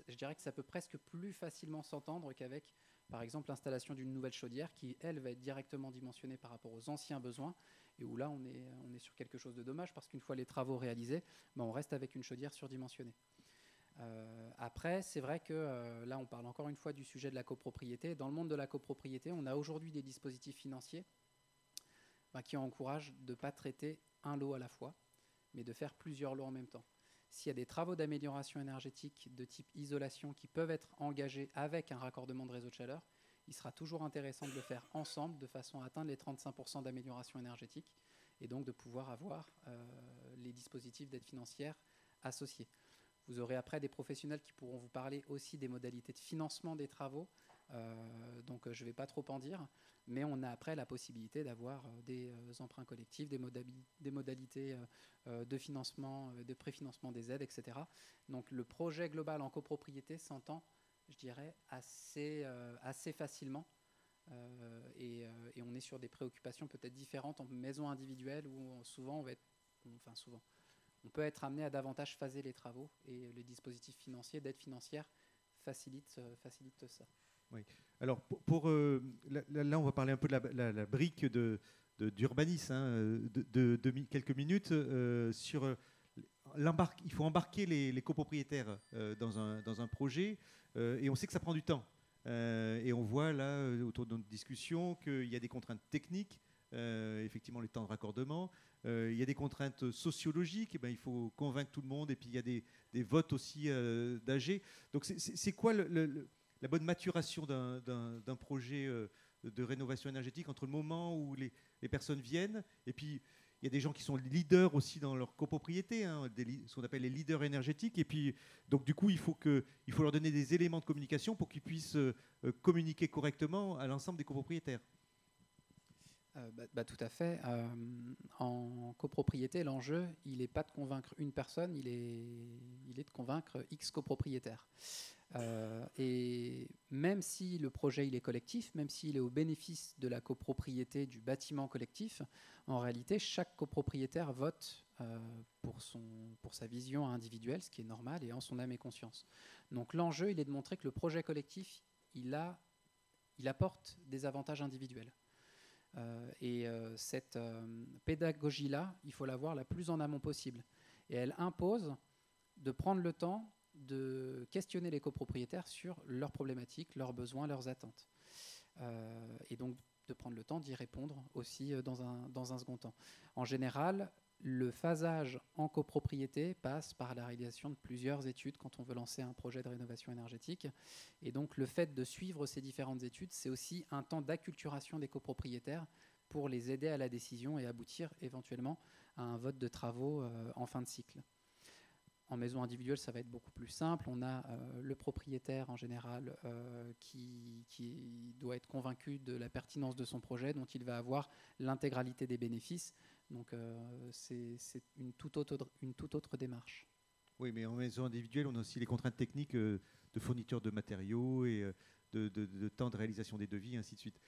je dirais que ça peut presque plus facilement s'entendre qu'avec, par exemple, l'installation d'une nouvelle chaudière qui, elle, va être directement dimensionnée par rapport aux anciens besoins et où là, on est sur quelque chose de dommage parce qu'une fois les travaux réalisés, on reste avec une chaudière surdimensionnée. Après, c'est vrai que là, on parle encore une fois du sujet de la copropriété. Dans le monde de la copropriété, on a aujourd'hui des dispositifs financiers qui encouragent de ne pas traiter un lot à la fois, mais de faire plusieurs lots en même temps. S'il y a des travaux d'amélioration énergétique de type isolation qui peuvent être engagés avec un raccordement de réseau de chaleur, il sera toujours intéressant de le faire ensemble de façon à atteindre les 35% d'amélioration énergétique et donc de pouvoir avoir les dispositifs d'aide financière associés. Vous aurez après des professionnels qui pourront vous parler aussi des modalités de financement des travaux. Donc je ne vais pas trop en dire, mais on a après la possibilité d'avoir des emprunts collectifs, des modalités de financement, de préfinancement des aides, etc. Donc le projet global en copropriété s'entend, je dirais, assez facilement. Et on est sur des préoccupations peut-être différentes en maison individuelle où souvent on peut être amené à davantage phaser les travaux et les dispositifs financiers d'aide financière facilitent ça. Oui. Alors, là, on va parler un peu de la brique d'urbanisme de quelques minutes sur il faut embarquer les copropriétaires dans un projet et on sait que ça prend du temps. Et on voit là, autour de notre discussion, qu'il y a des contraintes techniques, effectivement les temps de raccordement, il y a des contraintes sociologiques, il faut convaincre tout le monde, et puis il y a des votes aussi d'AG. Donc c'est quoi la bonne maturation d'un projet de rénovation énergétique entre le moment où les personnes viennent, et puis il y a des gens qui sont leaders aussi dans leur copropriété, ce qu'on appelle les leaders énergétiques, et puis donc du coup il faut leur donner des éléments de communication pour qu'ils puissent communiquer correctement à l'ensemble des copropriétaires. Tout à fait. En copropriété, l'enjeu, il n'est pas de convaincre une personne, il est de convaincre X copropriétaires. Et même si le projet il est collectif, même s'il est au bénéfice de la copropriété du bâtiment collectif, en réalité, chaque copropriétaire vote pour sa vision individuelle, ce qui est normal, et en son âme et conscience. Donc l'enjeu, il est de montrer que le projet collectif, il apporte des avantages individuels. Cette pédagogie-là, il faut l'avoir la plus en amont possible. Et elle impose de prendre le temps de questionner les copropriétaires sur leurs problématiques, leurs besoins, leurs attentes. Et donc de prendre le temps d'y répondre aussi dans un second temps. En général, le phasage en copropriété passe par la réalisation de plusieurs études quand on veut lancer un projet de rénovation énergétique. Et donc le fait de suivre ces différentes études, c'est aussi un temps d'acculturation des copropriétaires pour les aider à la décision et aboutir éventuellement à un vote de travaux en fin de cycle. En maison individuelle, ça va être beaucoup plus simple. On a le propriétaire en général qui doit être convaincu de la pertinence de son projet, dont il va avoir l'intégralité des bénéfices. Donc c'est une toute autre démarche. Oui, mais en maison individuelle, on a aussi les contraintes techniques de fourniture de matériaux et de temps de réalisation des devis, ainsi de suite.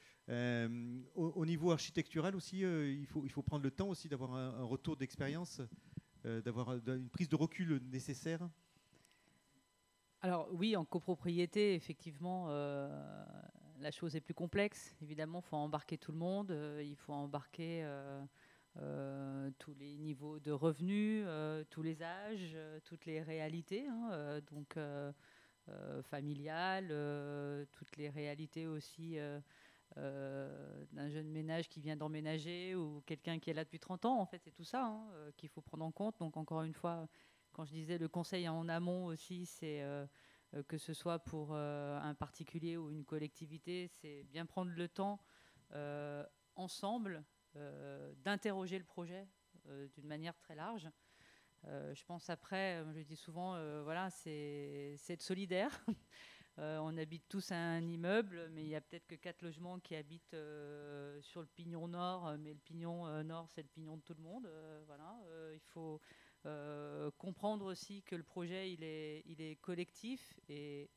Au niveau architectural aussi, il faut prendre le temps aussi d'avoir un retour d'expérience, d'avoir une prise de recul nécessaire. Alors oui, en copropriété, effectivement, la chose est plus complexe. Évidemment, il faut embarquer tout le monde, il faut embarquer tous les niveaux de revenus, tous les âges, toutes les réalités, hein, donc familiales, toutes les réalités aussi d'un jeune ménage qui vient d'emménager ou quelqu'un qui est là depuis 30 ans. En fait, c'est tout ça qu'il faut prendre en compte. Donc encore une fois, quand je disais le conseil en amont aussi, c'est que ce soit pour un particulier ou une collectivité, c'est bien prendre le temps ensemble d'interroger le projet d'une manière très large. Je pense après, je dis souvent, voilà, c'est être solidaire. On habite tous à un immeuble, mais il y a peut-être que 4 logements qui habitent sur le pignon nord, mais le pignon nord, c'est le pignon de tout le monde. Voilà, il faut comprendre aussi que le projet, il est collectif et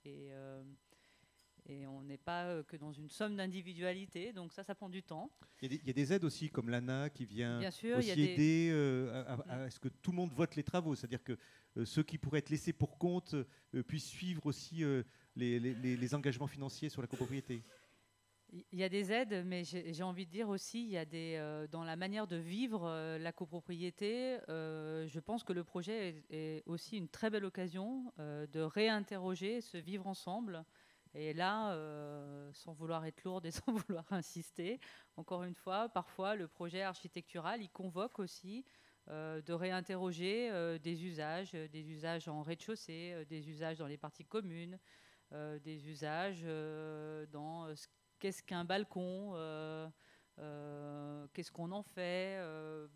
on n'est pas que dans une somme d'individualité, donc ça prend du temps. Il y a des aides aussi, comme l'ANA, qui vient Bien sûr, aussi aider à ce que tout le monde vote les travaux. C'est-à-dire que ceux qui pourraient être laissés pour compte puissent suivre aussi les engagements financiers sur la copropriété. Il y a des aides, mais j'ai envie de dire aussi, il y a dans la manière de vivre la copropriété, je pense que le projet est aussi une très belle occasion de réinterroger ce vivre ensemble. Et là, sans vouloir être lourde et sans vouloir insister, encore une fois, parfois le projet architectural, il convoque aussi de réinterroger des usages en rez-de-chaussée, des usages dans les parties communes, des usages dans qu'est-ce qu'un balcon, qu'est-ce qu'on en fait.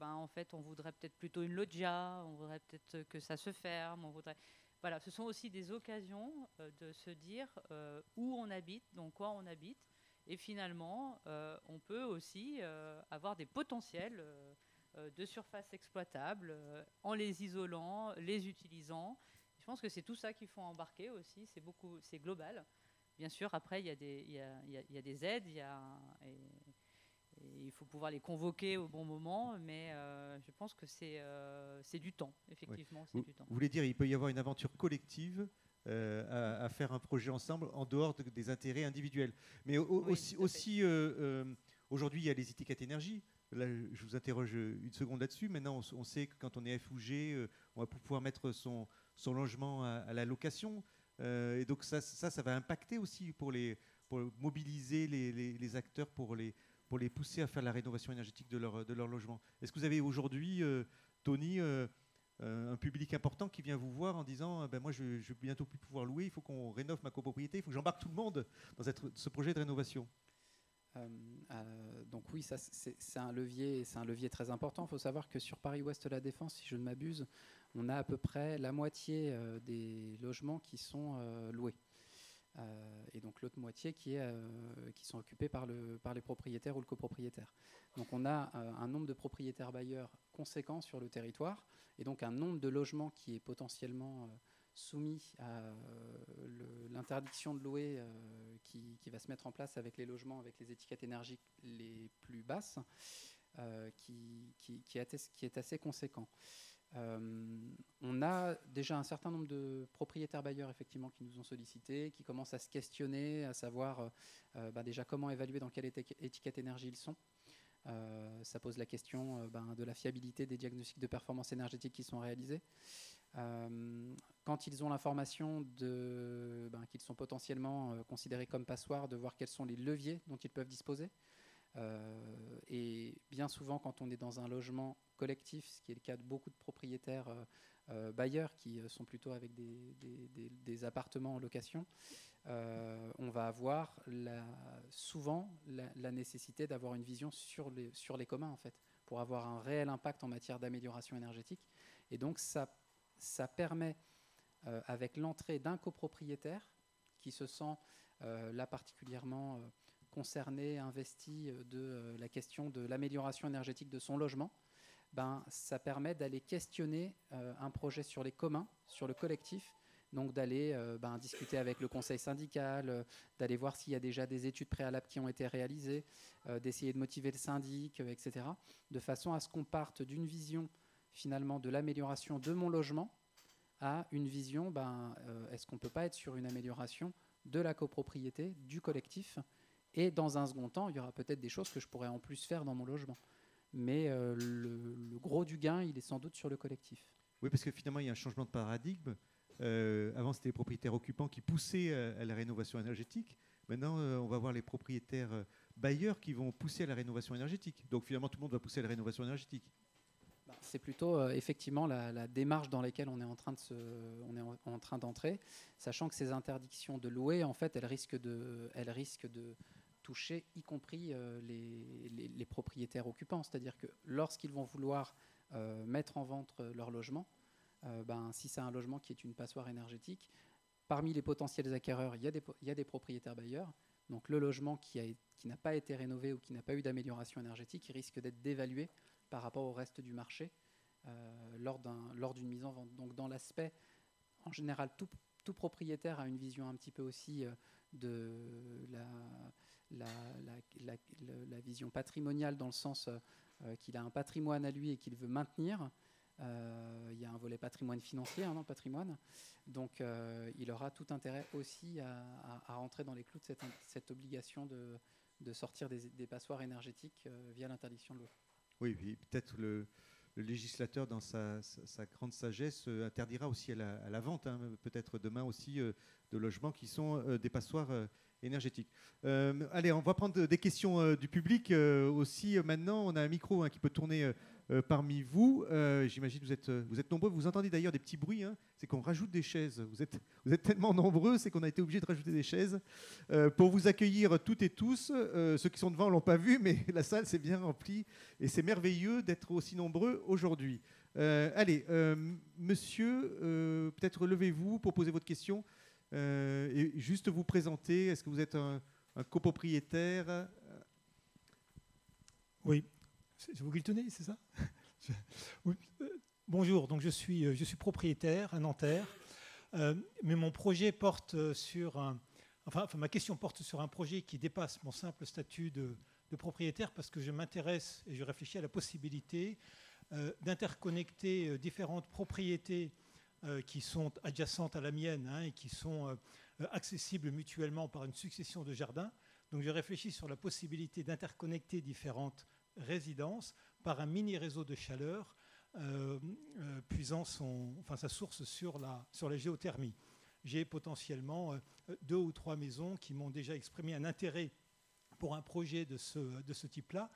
En fait, on voudrait peut-être plutôt une loggia, on voudrait peut-être que ça se ferme, on voudrait... Voilà, ce sont aussi des occasions de se dire où on habite, dans quoi on habite. Et finalement, on peut aussi avoir des potentiels de surface exploitable en les isolant, les utilisant. Je pense que c'est tout ça qu'il faut embarquer aussi. C'est global. Bien sûr, après, il y a des aides, et il faut pouvoir les convoquer au bon moment, mais je pense que c'est du temps, effectivement. Oui. Du temps. Vous voulez dire qu'il peut y avoir une aventure collective à faire un projet ensemble en dehors des intérêts individuels. Mais aussi aujourd'hui, il y a les étiquettes énergie. Là, je vous interroge une seconde là-dessus. Maintenant, on sait que quand on est F ou G, on va pouvoir mettre son logement à la location. Et donc ça va impacter aussi pour mobiliser les acteurs, pour les pousser à faire la rénovation énergétique de leur logement. Est-ce que vous avez aujourd'hui, Tony, un public important qui vient vous voir en disant moi je vais bientôt plus pouvoir louer, il faut qu'on rénove ma copropriété, il faut que j'embarque tout le monde dans ce projet de rénovation? Donc oui, ça c'est un levier très important. Il faut savoir que sur Paris-Ouest La Défense, si je ne m'abuse, on a à peu près la moitié des logements qui sont loués. Et donc l'autre moitié qui sont occupés par les propriétaires ou le copropriétaire. Donc on a un nombre de propriétaires bailleurs conséquent sur le territoire, et donc un nombre de logements qui est potentiellement soumis à l'interdiction de louer qui va se mettre en place avec les logements avec les étiquettes énergiques les plus basses, qui est assez conséquent. On a déjà un certain nombre de propriétaires bailleurs effectivement qui nous ont sollicités, qui commencent à se questionner, à savoir déjà comment évaluer dans quelle étiquette énergie ils sont. Ça pose la question de la fiabilité des diagnostics de performance énergétique qui sont réalisés. Quand ils ont l'information qu'ils sont potentiellement considérés comme passoires, de voir quels sont les leviers dont ils peuvent disposer. Et bien souvent, quand on est dans un logement collectif, ce qui est le cas de beaucoup de propriétaires bailleurs qui sont plutôt avec des appartements en location, on va avoir souvent la nécessité d'avoir une vision sur les communs, en fait, pour avoir un réel impact en matière d'amélioration énergétique. Et donc, ça ça permet, avec l'entrée d'un copropriétaire qui se sent là particulièrement concerné, investi de la question de l'amélioration énergétique de son logement, ça permet d'aller questionner un projet sur les communs, sur le collectif, donc d'aller discuter avec le conseil syndical, d'aller voir s'il y a déjà des études préalables qui ont été réalisées, d'essayer de motiver le syndic, etc., de façon à ce qu'on parte d'une vision finalement de l'amélioration de mon logement à une vision, est-ce qu'on ne peut pas être sur une amélioration de la copropriété, du collectif, et dans un second temps, il y aura peut-être des choses que je pourrais en plus faire dans mon logement. Mais le gros du gain, il est sans doute sur le collectif. Oui, parce que finalement, il y a un changement de paradigme. Avant, c'était les propriétaires occupants qui poussaient à la rénovation énergétique. Maintenant, on va voir les propriétaires bailleurs qui vont pousser à la rénovation énergétique. Donc finalement, tout le monde va pousser à la rénovation énergétique. C'est plutôt effectivement la démarche dans laquelle on est en train d'entrer, sachant que ces interdictions de louer, en fait, elles risquent de toucher y compris les propriétaires occupants. C'est-à-dire que lorsqu'ils vont vouloir mettre en vente leur logement, si c'est un logement qui est une passoire énergétique, parmi les potentiels acquéreurs, il y a des propriétaires bailleurs. Donc le logement qui n'a pas été rénové ou qui n'a pas eu d'amélioration énergétique, il risque d'être dévalué par rapport au reste du marché lors d'une mise en vente. Donc dans l'aspect, en général, tout propriétaire a une vision un petit peu aussi de la vision patrimoniale, dans le sens qu'il a un patrimoine à lui et qu'il veut maintenir. Il y a un volet patrimoine financier dans le patrimoine. Donc il aura tout intérêt aussi à rentrer dans les clous de cette obligation de sortir des passoires énergétiques via l'interdiction de l'eau. Oui, puis peut-être le législateur, dans sa grande sagesse, interdira aussi à la vente, peut-être demain aussi, de logements qui sont des passoires énergétiques. Allez, on va prendre des questions du public aussi. Maintenant, on a un micro qui peut tourner parmi vous. J'imagine que vous êtes nombreux. Vous entendez d'ailleurs des petits bruits. C'est qu'on rajoute des chaises. Vous êtes tellement nombreux, c'est qu'on a été obligé de rajouter des chaises pour vous accueillir toutes et tous. Ceux qui sont devant ne l'ont pas vu, mais la salle s'est bien remplie. Et c'est merveilleux d'être aussi nombreux aujourd'hui. Allez, monsieur, peut-être levez-vous pour poser votre question. Et juste vous présenter. Est-ce que vous êtes un copropriétaire? Oui. C'est vous qui le tenez, c'est ça? Oui. Bonjour, donc je suis propriétaire à Nanterre, mais mon projet porte sur ma question porte sur un projet qui dépasse mon simple statut de propriétaire, parce que je m'intéresse et je réfléchis à la possibilité d'interconnecter différentes propriétés qui sont adjacentes à la mienne et qui sont accessibles mutuellement par une succession de jardins. Donc je réfléchis sur la possibilité d'interconnecter différentes résidences par un mini réseau de chaleur puisant sa source sur la géothermie. J'ai potentiellement 2 ou 3 maisons qui m'ont déjà exprimé un intérêt pour un projet de ce type-là.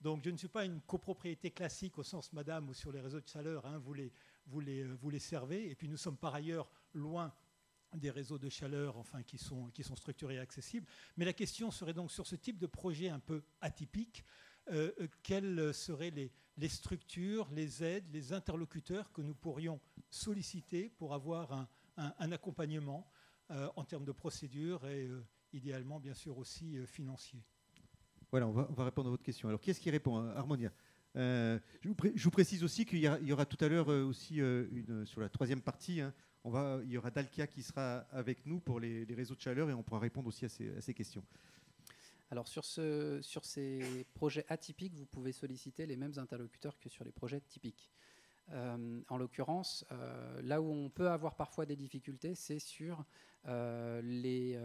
Donc je ne suis pas une copropriété classique au sens madame, où sur les réseaux de chaleur, vous les servez. Et puis nous sommes par ailleurs loin des réseaux de chaleur qui sont structurés et accessibles. Mais la question serait donc sur ce type de projet un peu atypique, quelles seraient les structures, les aides, les interlocuteurs que nous pourrions solliciter pour avoir un accompagnement en termes de procédure et idéalement bien sûr aussi financier. Voilà, on va répondre à votre question. Alors, qui est-ce qui répond? Harmonia. Je vous précise aussi qu'il y aura tout à l'heure aussi sur la troisième partie, il y aura Dalkia qui sera avec nous pour les réseaux de chaleur et on pourra répondre aussi à ces questions. Alors sur ces projets atypiques, vous pouvez solliciter les mêmes interlocuteurs que sur les projets typiques. En l'occurrence, là où on peut avoir parfois des difficultés, c'est sur les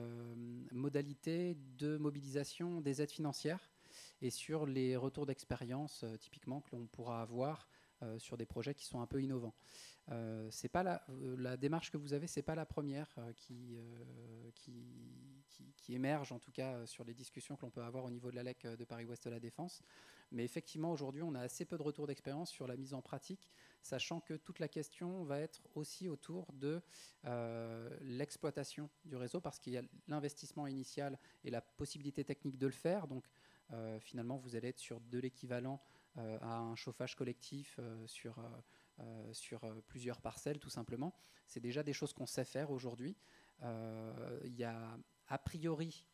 modalités de mobilisation des aides financières et sur les retours d'expérience typiquement que l'on pourra avoir sur des projets qui sont un peu innovants. C'est pas la démarche que vous avez, c'est pas la première qui émerge, en tout cas sur les discussions que l'on peut avoir au niveau de la LEC de Paris-Ouest de la Défense. Mais effectivement, aujourd'hui, on a assez peu de retours d'expérience sur la mise en pratique, sachant que toute la question va être aussi autour de l'exploitation du réseau, parce qu'il y a l'investissement initial et la possibilité technique de le faire. Donc, finalement, vous allez être sur de l'équivalent à un chauffage collectif sur sur plusieurs parcelles, tout simplement. C'est déjà des choses qu'on sait faire aujourd'hui. Il y a, a priori,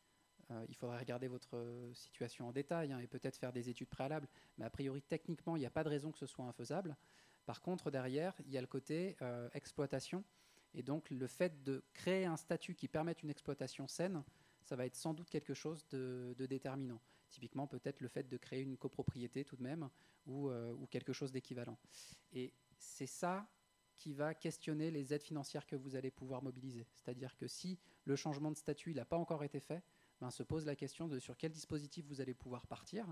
il faudrait regarder votre situation en détail et peut-être faire des études préalables, mais a priori, techniquement, il n'y a pas de raison que ce soit infaisable. Par contre, derrière, il y a le côté exploitation. Et donc, le fait de créer un statut qui permette une exploitation saine, ça va être sans doute quelque chose de déterminant. Typiquement, peut-être le fait de créer une copropriété tout de même, ou quelque chose d'équivalent. Et c'est ça qui va questionner les aides financières que vous allez pouvoir mobiliser. C'est-à-dire que si le changement de statut n'a pas encore été fait, ben, se pose la question de sur quel dispositif vous allez pouvoir partir.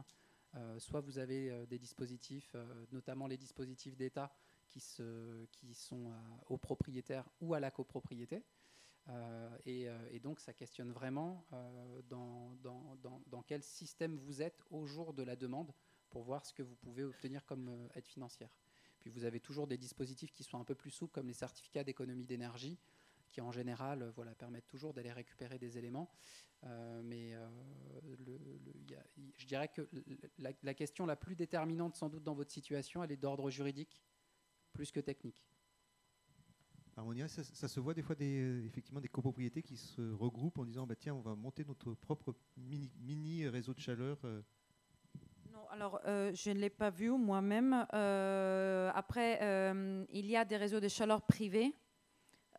Soit vous avez des dispositifs, notamment les dispositifs d'État, qui sont aux propriétaires ou à la copropriété. Et donc, ça questionne vraiment dans quel système vous êtes au jour de la demande pour voir ce que vous pouvez obtenir comme aide financière. Puis, vous avez toujours des dispositifs qui sont un peu plus souples, comme les certificats d'économie d'énergie, qui en général permettent toujours d'aller récupérer des éléments. Je dirais que la question la plus déterminante, sans doute, dans votre situation, elle est d'ordre juridique, plus que technique. Harmonia, ça se voit des fois effectivement des copropriétés qui se regroupent en disant bah, tiens, on va monter notre propre mini réseau de chaleur. Non, alors je ne l'ai pas vu moi-même. Après, il y a des réseaux de chaleur privés.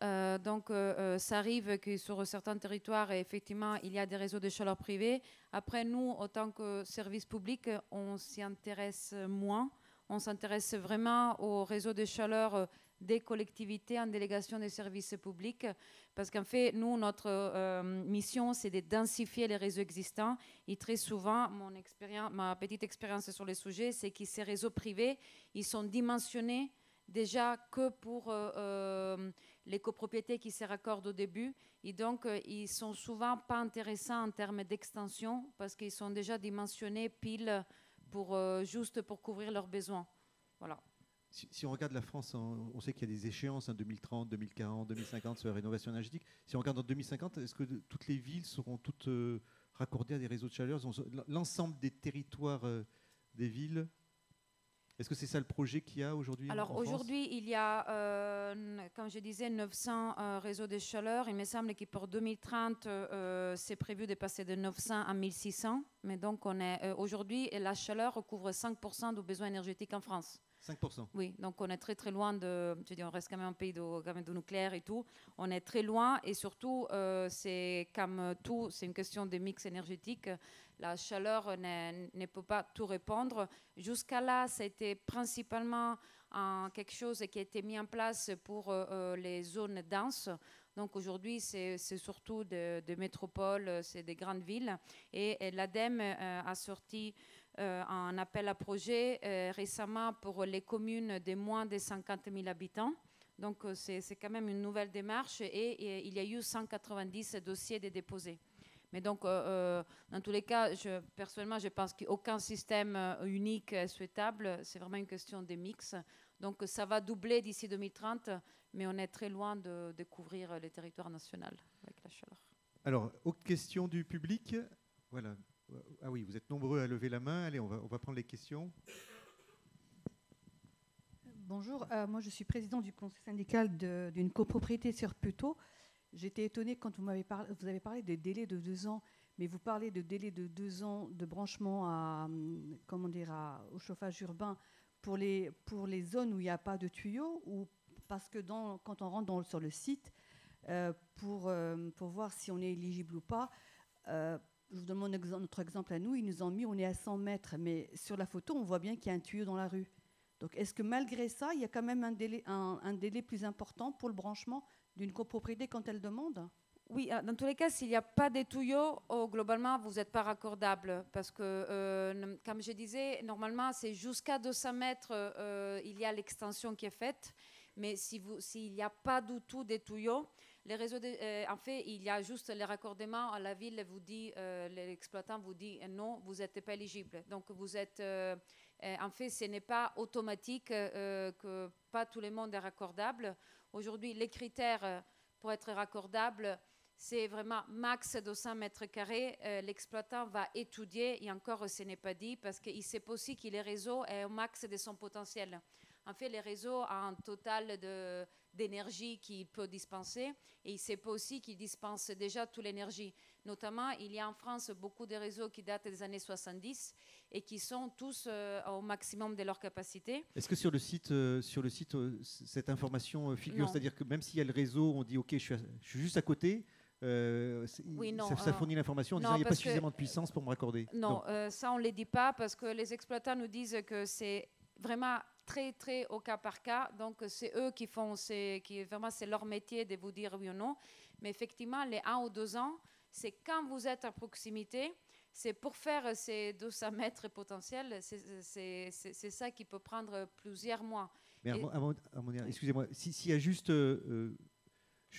Donc, ça arrive que sur certains territoires, effectivement, il y a des réseaux de chaleur privés. Après, nous, en tant que service public, on s'y intéresse moins. On s'intéresse vraiment aux réseaux de chaleur des collectivités en délégation des services publics, parce qu'en fait, nous, notre mission, c'est de densifier les réseaux existants. Et très souvent, ma petite expérience sur les sujets, c'est que ces réseaux privés, ils sont dimensionnés déjà que pour les copropriétés qui se raccordent au début. Et donc, ils sont souvent pas intéressants en termes d'extension, parce qu'ils sont déjà dimensionnés pile juste pour couvrir leurs besoins. Voilà. Si on regarde la France, on sait qu'il y a des échéances, 2030, 2040, 2050 sur la rénovation énergétique. Si on regarde en 2050, est-ce que toutes les villes seront toutes raccordées à des réseaux de chaleur? L'ensemble des territoires des villes, est-ce que c'est ça le projet qu'il y a aujourd'hui? Alors aujourd'hui, il y a, comme je disais, 900 réseaux de chaleur. Il me semble que pour 2030, c'est prévu de passer de 900 à 1600. Mais donc, aujourd'hui, la chaleur recouvre 5% du besoin énergétique en France. 5%. Oui, donc on est très très loin on reste quand même un pays de nucléaire et tout. On est très loin et surtout, c'est comme tout, c'est une question de mix énergétique. La chaleur ne peut pas tout répondre. Jusqu'à là, c'était principalement quelque chose qui a été mis en place pour les zones denses. Donc aujourd'hui, c'est surtout des métropoles, c'est des grandes villes. Et l'ADEME a sorti un appel à projet récemment pour les communes de moins de 50 000 habitants. Donc c'est quand même une nouvelle démarche et il y a eu 190 dossiers déposés. Mais donc, dans tous les cas, personnellement, je pense qu'aucun système unique est souhaitable. C'est vraiment une question de mix. Donc, ça va doubler d'ici 2030, mais on est très loin de couvrir les territoires nationaux avec la chaleur. Alors, autre question du public. Voilà. Ah oui, vous êtes nombreux à lever la main. Allez, on va prendre les questions. Bonjour, moi je suis présidente du conseil syndical d'une copropriété sur Puteaux. J'étais étonnée quand vous avez parlé de délai de 2 ans, mais vous parlez de délai de 2 ans de branchement au chauffage urbain pour les zones où il n'y a pas de tuyaux, ou parce que quand on rentre sur le site, pour voir si on est éligible ou pas, je vous donne notre exemple à nous, ils nous ont mis, on est à 100 mètres, mais sur la photo, on voit bien qu'il y a un tuyau dans la rue. Donc est-ce que malgré ça, il y a quand même un délai plus important pour le branchement d'une copropriété quand elle demande? Oui, dans tous les cas, s'il n'y a pas de tuyaux, globalement, vous n'êtes pas raccordable. Parce que, comme je disais, normalement, c'est jusqu'à 200 mètres, il y a l'extension qui est faite. Mais s'il n'y a pas du tout de tuyaux, les réseaux en fait, il y a juste les raccordements. La ville vous dit, l'exploitant vous dit non, vous n'êtes pas éligible. Donc, vous êtes... en fait, ce n'est pas automatique que pas tout le monde est raccordable. Aujourd'hui, les critères pour être raccordable, c'est vraiment max 200 mètres carrés. L'exploitant va étudier, et encore, ce n'est pas dit, parce qu'il sait aussi que les réseaux est au max de son potentiel. En fait, les réseaux ont un total d'énergie qu'il peut dispenser et il sait pas aussi qu'il dispense déjà toute l'énergie. Notamment, il y a en France beaucoup de réseaux qui datent des années 70 et qui sont tous au maximum de leur capacité. Est-ce que sur le site, cette information figure? Non. C'est-à-dire que même s'il y a le réseau, on dit OK, je suis juste à côté, Oui, non, ça fournit l'information en non, disant il n'y a pas parce que- suffisamment de puissance pour me raccorder. Non, ça on ne les dit pas parce que les exploitants nous disent que c'est vraiment très très au cas par cas. Donc c'est eux qui font, vraiment c'est leur métier de vous dire oui ou non. Mais effectivement, les 1 ou 2 ans, c'est quand vous êtes à proximité, c'est pour faire ces 200 mètres potentiels, c'est ça qui peut prendre plusieurs mois. Mais Et- excusez-moi, s'il y a juste.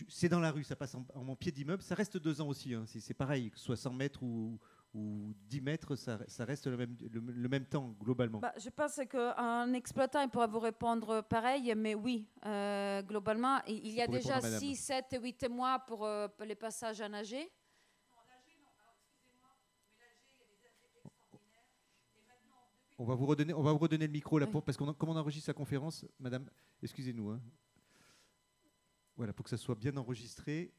C'est dans la rue, ça passe en pied d'immeuble, ça reste 2 ans aussi. Hein. C'est pareil, que ce soit 100 mètres ou 10 mètres, ça reste le même temps globalement. Bah, je pense qu'un exploitant il pourra vous répondre pareil, mais oui, globalement, il y a Pour déjà répondre à madame. 6, 7, 8 mois pour les passages à nager. On va vous redonner le micro là, Oui. parce comme on enregistre la conférence, madame, excusez-nous. Hein. Voilà, pour que ça soit bien enregistré.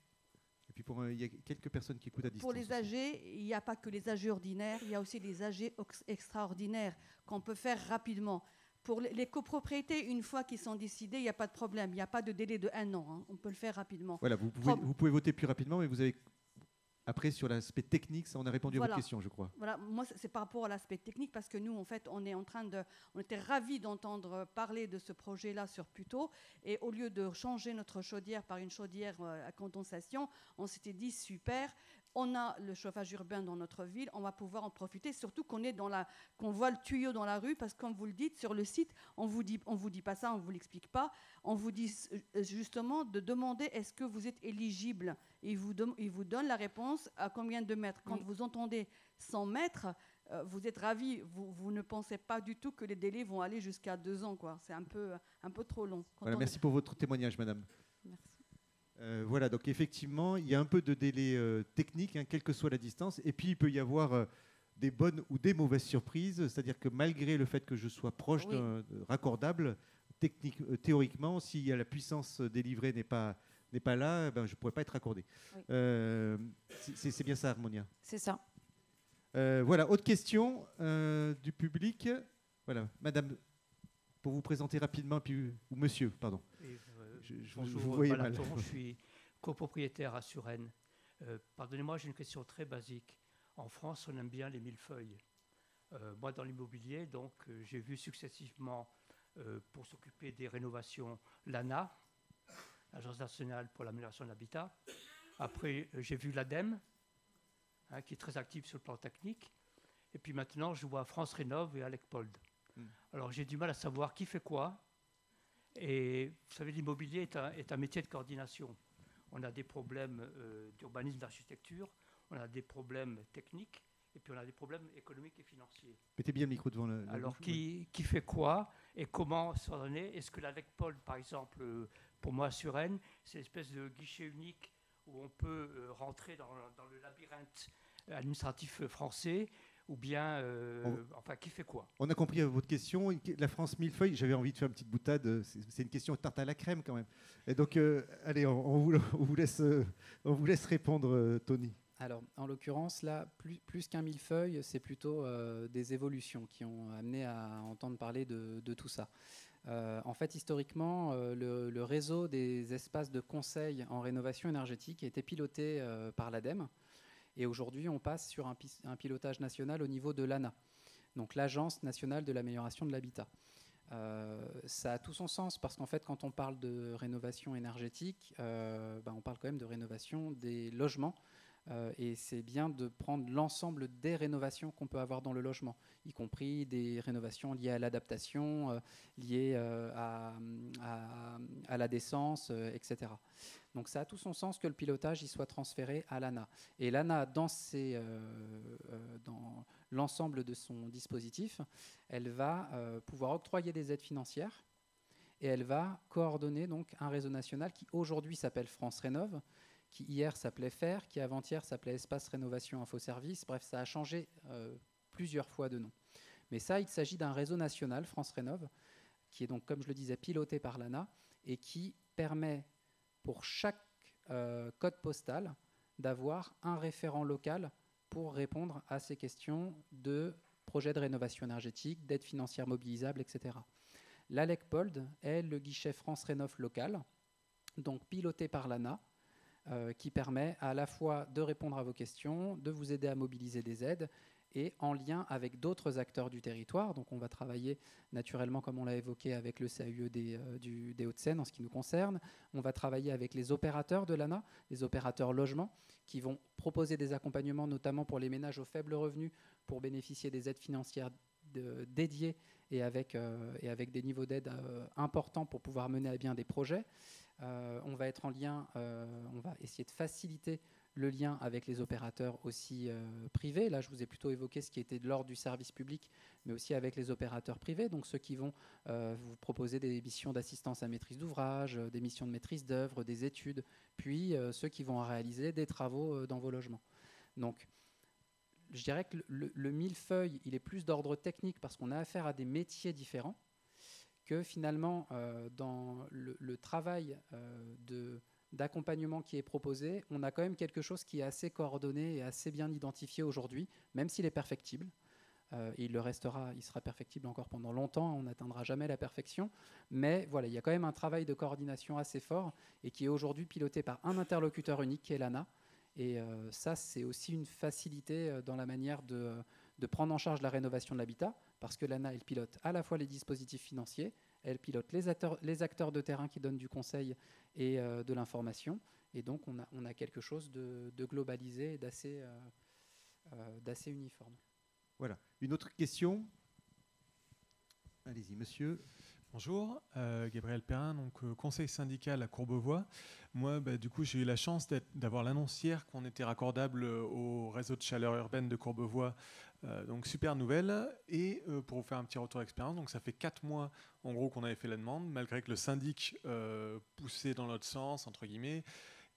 Et puis il y a quelques personnes qui écoutent à distance. Pour les aussi. AG, il n'y a pas que les AG ordinaires, il y a aussi les AG extraordinaires qu'on peut faire rapidement. Pour les copropriétés, une fois qu'ils sont décidés, il n'y a pas de problème. Il n'y a pas de délai de 1 an. Hein. On peut le faire rapidement. Voilà, vous pouvez voter plus rapidement, mais vous avez. Après, sur l'aspect technique, ça, on a répondu à Voilà. votre question, je crois. Voilà, moi, c'est par rapport à l'aspect technique, parce que nous, en fait, on était ravis d'entendre parler de ce projet-là sur Puteaux, et au lieu de changer notre chaudière par une chaudière à condensation, on s'était dit, super, on a le chauffage urbain dans notre ville, on va pouvoir en profiter, surtout qu'on voit le tuyau dans la rue, parce que comme vous le dites, sur le site, on vous dit pas ça, on vous l'explique pas, on vous dit justement de demander est-ce que vous êtes éligible, et il vous donne la réponse à combien de mètres. Quand Oui. vous entendez 100 mètres, vous êtes ravis, vous ne pensez pas du tout que les délais vont aller jusqu'à 2 ans, quoi. C'est un peu trop long. Voilà, merci pour votre témoignage, madame. Merci. Voilà, donc effectivement, il y a un peu de délai technique, hein, quelle que soit la distance. Et puis, il peut y avoir des bonnes ou des mauvaises surprises. C'est-à-dire que malgré le fait que je sois proche Oui. d'un raccordable, théoriquement, si la puissance délivrée n'est pas là, ben, je ne pourrais pas être raccordé. Oui. C'est bien ça, Harmonia. C'est ça. Voilà, autre question du public. Voilà, madame, pour vous présenter rapidement, puis, ou monsieur, pardon. Et, Je bonjour, vous voyais Balaton, mal. je suis copropriétaire à Suresnes. Pardonnez-moi, j'ai une question très basique. En France, on aime bien les millefeuilles. Moi, dans l'immobilier, donc, j'ai vu successivement, pour s'occuper des rénovations, l'ANA, l'Agence nationale pour l'amélioration de l'habitat. Après, j'ai vu l'ADEME, hein, qui est très active sur le plan technique. Et puis maintenant, je vois France Rénov et Alecpold. Alors, j'ai du mal à savoir qui fait quoi. Et vous savez, l'immobilier est un métier de coordination. On a des problèmes d'urbanisme, d'architecture, on a des problèmes techniques, et puis on a des problèmes économiques et financiers. Mettez bien le micro devant la Alors, bouche. qui fait quoi et comment s'ordonner? Est-ce que l'Alecpold, par exemple, pour moi, sur Rennes, c'est une espèce de guichet unique où on peut rentrer dans le labyrinthe administratif français, ou bien, enfin, qui fait quoi? On a compris votre question. La France millefeuille, j'avais envie de faire une petite boutade. C'est une question tarte à la crème quand même. Et donc, allez, on vous laisse répondre, Tony. Alors, en l'occurrence, là, plus qu'un millefeuille, c'est plutôt des évolutions qui ont amené à entendre parler de tout ça. En fait, historiquement, le réseau des espaces de conseil en rénovation énergétique a été piloté par l'ADEME. Et aujourd'hui, on passe sur un pilotage national au niveau de l'ANA, donc l'Agence nationale de l'amélioration de l'habitat. Ça a tout son sens parce qu'en fait, quand on parle de rénovation énergétique, on parle quand même de rénovation des logements. Et c'est bien de prendre l'ensemble des rénovations qu'on peut avoir dans le logement, y compris des rénovations liées à l'adaptation, liées à la décence, etc. Donc ça a tout son sens que le pilotage y soit transféré à l'ANA. Et l'ANA, dans l'ensemble de son dispositif, elle va pouvoir octroyer des aides financières et elle va coordonner donc un réseau national qui aujourd'hui s'appelle France Rénov', qui hier s'appelait FAIR, qui avant-hier s'appelait Espace Rénovation Infoservice. Bref, ça a changé plusieurs fois de nom. Mais ça, il s'agit d'un réseau national, France Rénov', qui est donc, comme je le disais, piloté par l'ANA et qui permet pour chaque code postal d'avoir un référent local pour répondre à ces questions de projets de rénovation énergétique, d'aide financière mobilisable, etc. L'ALECPOLD est le guichet France Rénov local, donc piloté par l'ANA, qui permet à la fois de répondre à vos questions, de vous aider à mobiliser des aides, et en lien avec d'autres acteurs du territoire. Donc on va travailler naturellement, comme on l'a évoqué, avec le CAUE des Hauts-de-Seine en ce qui nous concerne. On va travailler avec les opérateurs de l'ANA, les opérateurs logements, qui vont proposer des accompagnements, notamment pour les ménages aux faibles revenus, pour bénéficier des aides financières dédiées et avec des niveaux d'aide importants pour pouvoir mener à bien des projets. On va être en lien, on va essayer de faciliter le lien avec les opérateurs aussi privés. Là, je vous ai plutôt évoqué ce qui était de l'ordre du service public, mais aussi avec les opérateurs privés, donc ceux qui vont vous proposer des missions d'assistance à maîtrise d'ouvrage, des missions de maîtrise d'œuvre, des études, puis ceux qui vont réaliser des travaux dans vos logements. Donc, je dirais que le millefeuille, il est plus d'ordre technique parce qu'on a affaire à des métiers différents, que finalement, dans le travail d'accompagnement qui est proposé, on a quand même quelque chose qui est assez coordonné et assez bien identifié aujourd'hui, même s'il est perfectible. Il sera perfectible encore pendant longtemps, on n'atteindra jamais la perfection, mais voilà, il y a quand même un travail de coordination assez fort et qui est aujourd'hui piloté par un interlocuteur unique qui est l'ANA. Et ça, c'est aussi une facilité dans la manière de prendre en charge la rénovation de l'habitat, parce que l'ANA, elle pilote à la fois les dispositifs financiers, elle pilote les acteurs de terrain qui donnent du conseil et de l'information. Et donc, on a quelque chose de globalisé et d'assez uniforme. Voilà. Une autre question? Allez-y, monsieur. Bonjour, Gabriel Perrin, donc conseil syndical à Courbevoie. Moi, du coup, j'ai eu la chance d'avoir l'annonce hier qu'on était raccordable au réseau de chaleur urbaine de Courbevoie. Donc super nouvelle. Et pour vous faire un petit retour d'expérience, donc ça fait 4 mois en gros qu'on avait fait la demande, malgré que le syndic poussait dans l'autre sens, entre guillemets.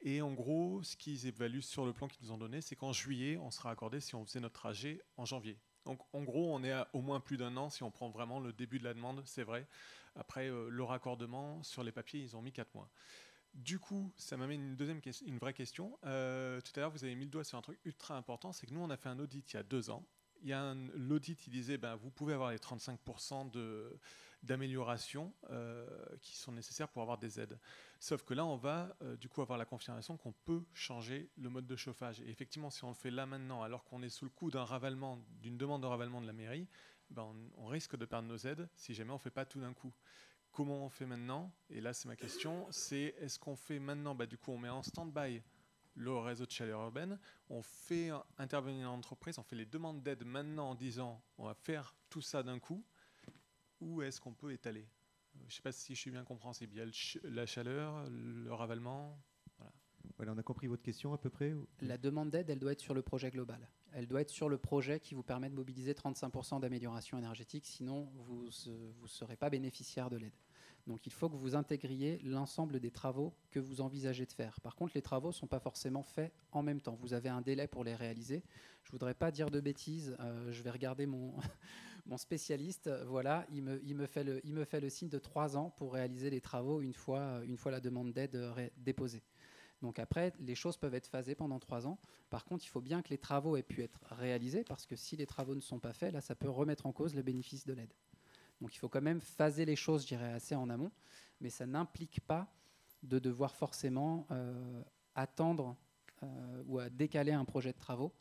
Et en gros, ce qu'ils évaluent sur le plan qu'ils nous ont donné, c'est qu'en juillet, on sera accordé si on faisait notre trajet en janvier. Donc en gros, on est à au moins plus d'1 an si on prend vraiment le début de la demande, c'est vrai. Après, le raccordement, sur les papiers, ils ont mis 4 mois. Du coup, ça m'amène une vraie question. Tout à l'heure, vous avez mis le doigt sur un truc ultra important, c'est que nous, on a fait un audit il y a 2 ans. L'audit, il disait, vous pouvez avoir les 35% d'amélioration qui sont nécessaires pour avoir des aides. Sauf que là, on va du coup avoir la confirmation qu'on peut changer le mode de chauffage. Et effectivement, si on le fait là maintenant, alors qu'on est sous le coup d'une demande de ravalement de la mairie, on risque de perdre nos aides si jamais on ne fait pas tout d'un coup. Comment on fait maintenant? Et là, c'est ma question, c'est est-ce qu'on fait maintenant, du coup, on met en stand-by le réseau de chaleur urbaine, on fait intervenir l'entreprise, on fait les demandes d'aide maintenant en disant on va faire tout ça d'un coup, ou est-ce qu'on peut étaler? Je ne sais pas si je suis bien compréhensible. Il y a la chaleur, le ravalement. Voilà, on a compris votre question à peu près. La demande d'aide, elle doit être sur le projet global. Elle doit être sur le projet qui vous permet de mobiliser 35% d'amélioration énergétique, sinon vous ne serez pas bénéficiaire de l'aide. Donc il faut que vous intégriez l'ensemble des travaux que vous envisagez de faire. Par contre, les travaux ne sont pas forcément faits en même temps. Vous avez un délai pour les réaliser. Je ne voudrais pas dire de bêtises. Je vais regarder mon spécialiste. Voilà, il me fait le signe de 3 ans pour réaliser les travaux une fois la demande d'aide déposée. Donc après, les choses peuvent être phasées pendant 3 ans. Par contre, il faut bien que les travaux aient pu être réalisés, parce que si les travaux ne sont pas faits, là, ça peut remettre en cause le bénéfice de l'aide. Donc il faut quand même phaser les choses, je dirais, assez en amont, mais ça n'implique pas de devoir forcément attendre ou à décaler un projet de travaux.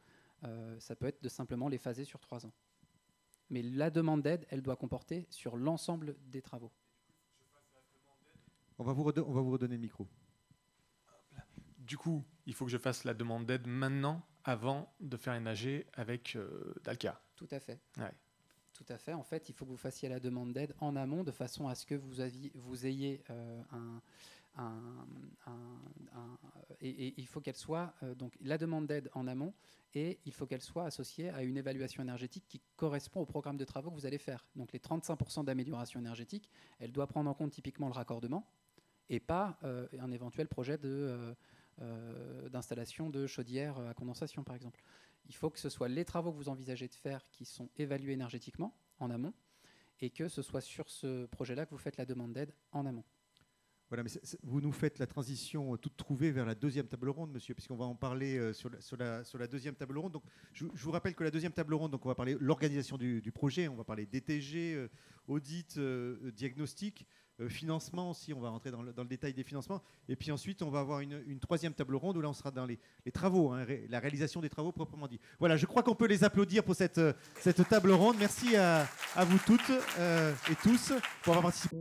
Ça peut être de simplement les phaser sur 3 ans. Mais la demande d'aide, elle doit comporter sur l'ensemble des travaux. On va vous redonner le micro. Du coup, il faut que je fasse la demande d'aide maintenant, avant de faire une AG avec Dalkia. Tout à fait. Ouais. Tout à fait. En fait, il faut que vous fassiez la demande d'aide en amont, de façon à ce que vous ayez et il faut qu'elle soit donc la demande d'aide en amont, et il faut qu'elle soit associée à une évaluation énergétique qui correspond au programme de travaux que vous allez faire. Donc les 35% d'amélioration énergétique, elle doit prendre en compte typiquement le raccordement et pas un éventuel projet d'installation de chaudière à condensation, par exemple. Il faut que ce soit les travaux que vous envisagez de faire qui sont évalués énergétiquement en amont, et que ce soit sur ce projet-là que vous faites la demande d'aide en amont. Voilà, mais vous nous faites la transition toute trouvée vers la deuxième table ronde, monsieur, puisqu'on va en parler sur la deuxième table ronde. Donc, je vous rappelle que la deuxième table ronde, donc on va parler de l'organisation du projet, on va parler DTG, audit, diagnostic, financement aussi, on va rentrer dans le détail des financements. Et puis ensuite, on va avoir une troisième table ronde où là, on sera dans les travaux, hein, la réalisation des travaux proprement dit. Voilà, je crois qu'on peut les applaudir pour cette table ronde. Merci à vous toutes et tous pour avoir participé.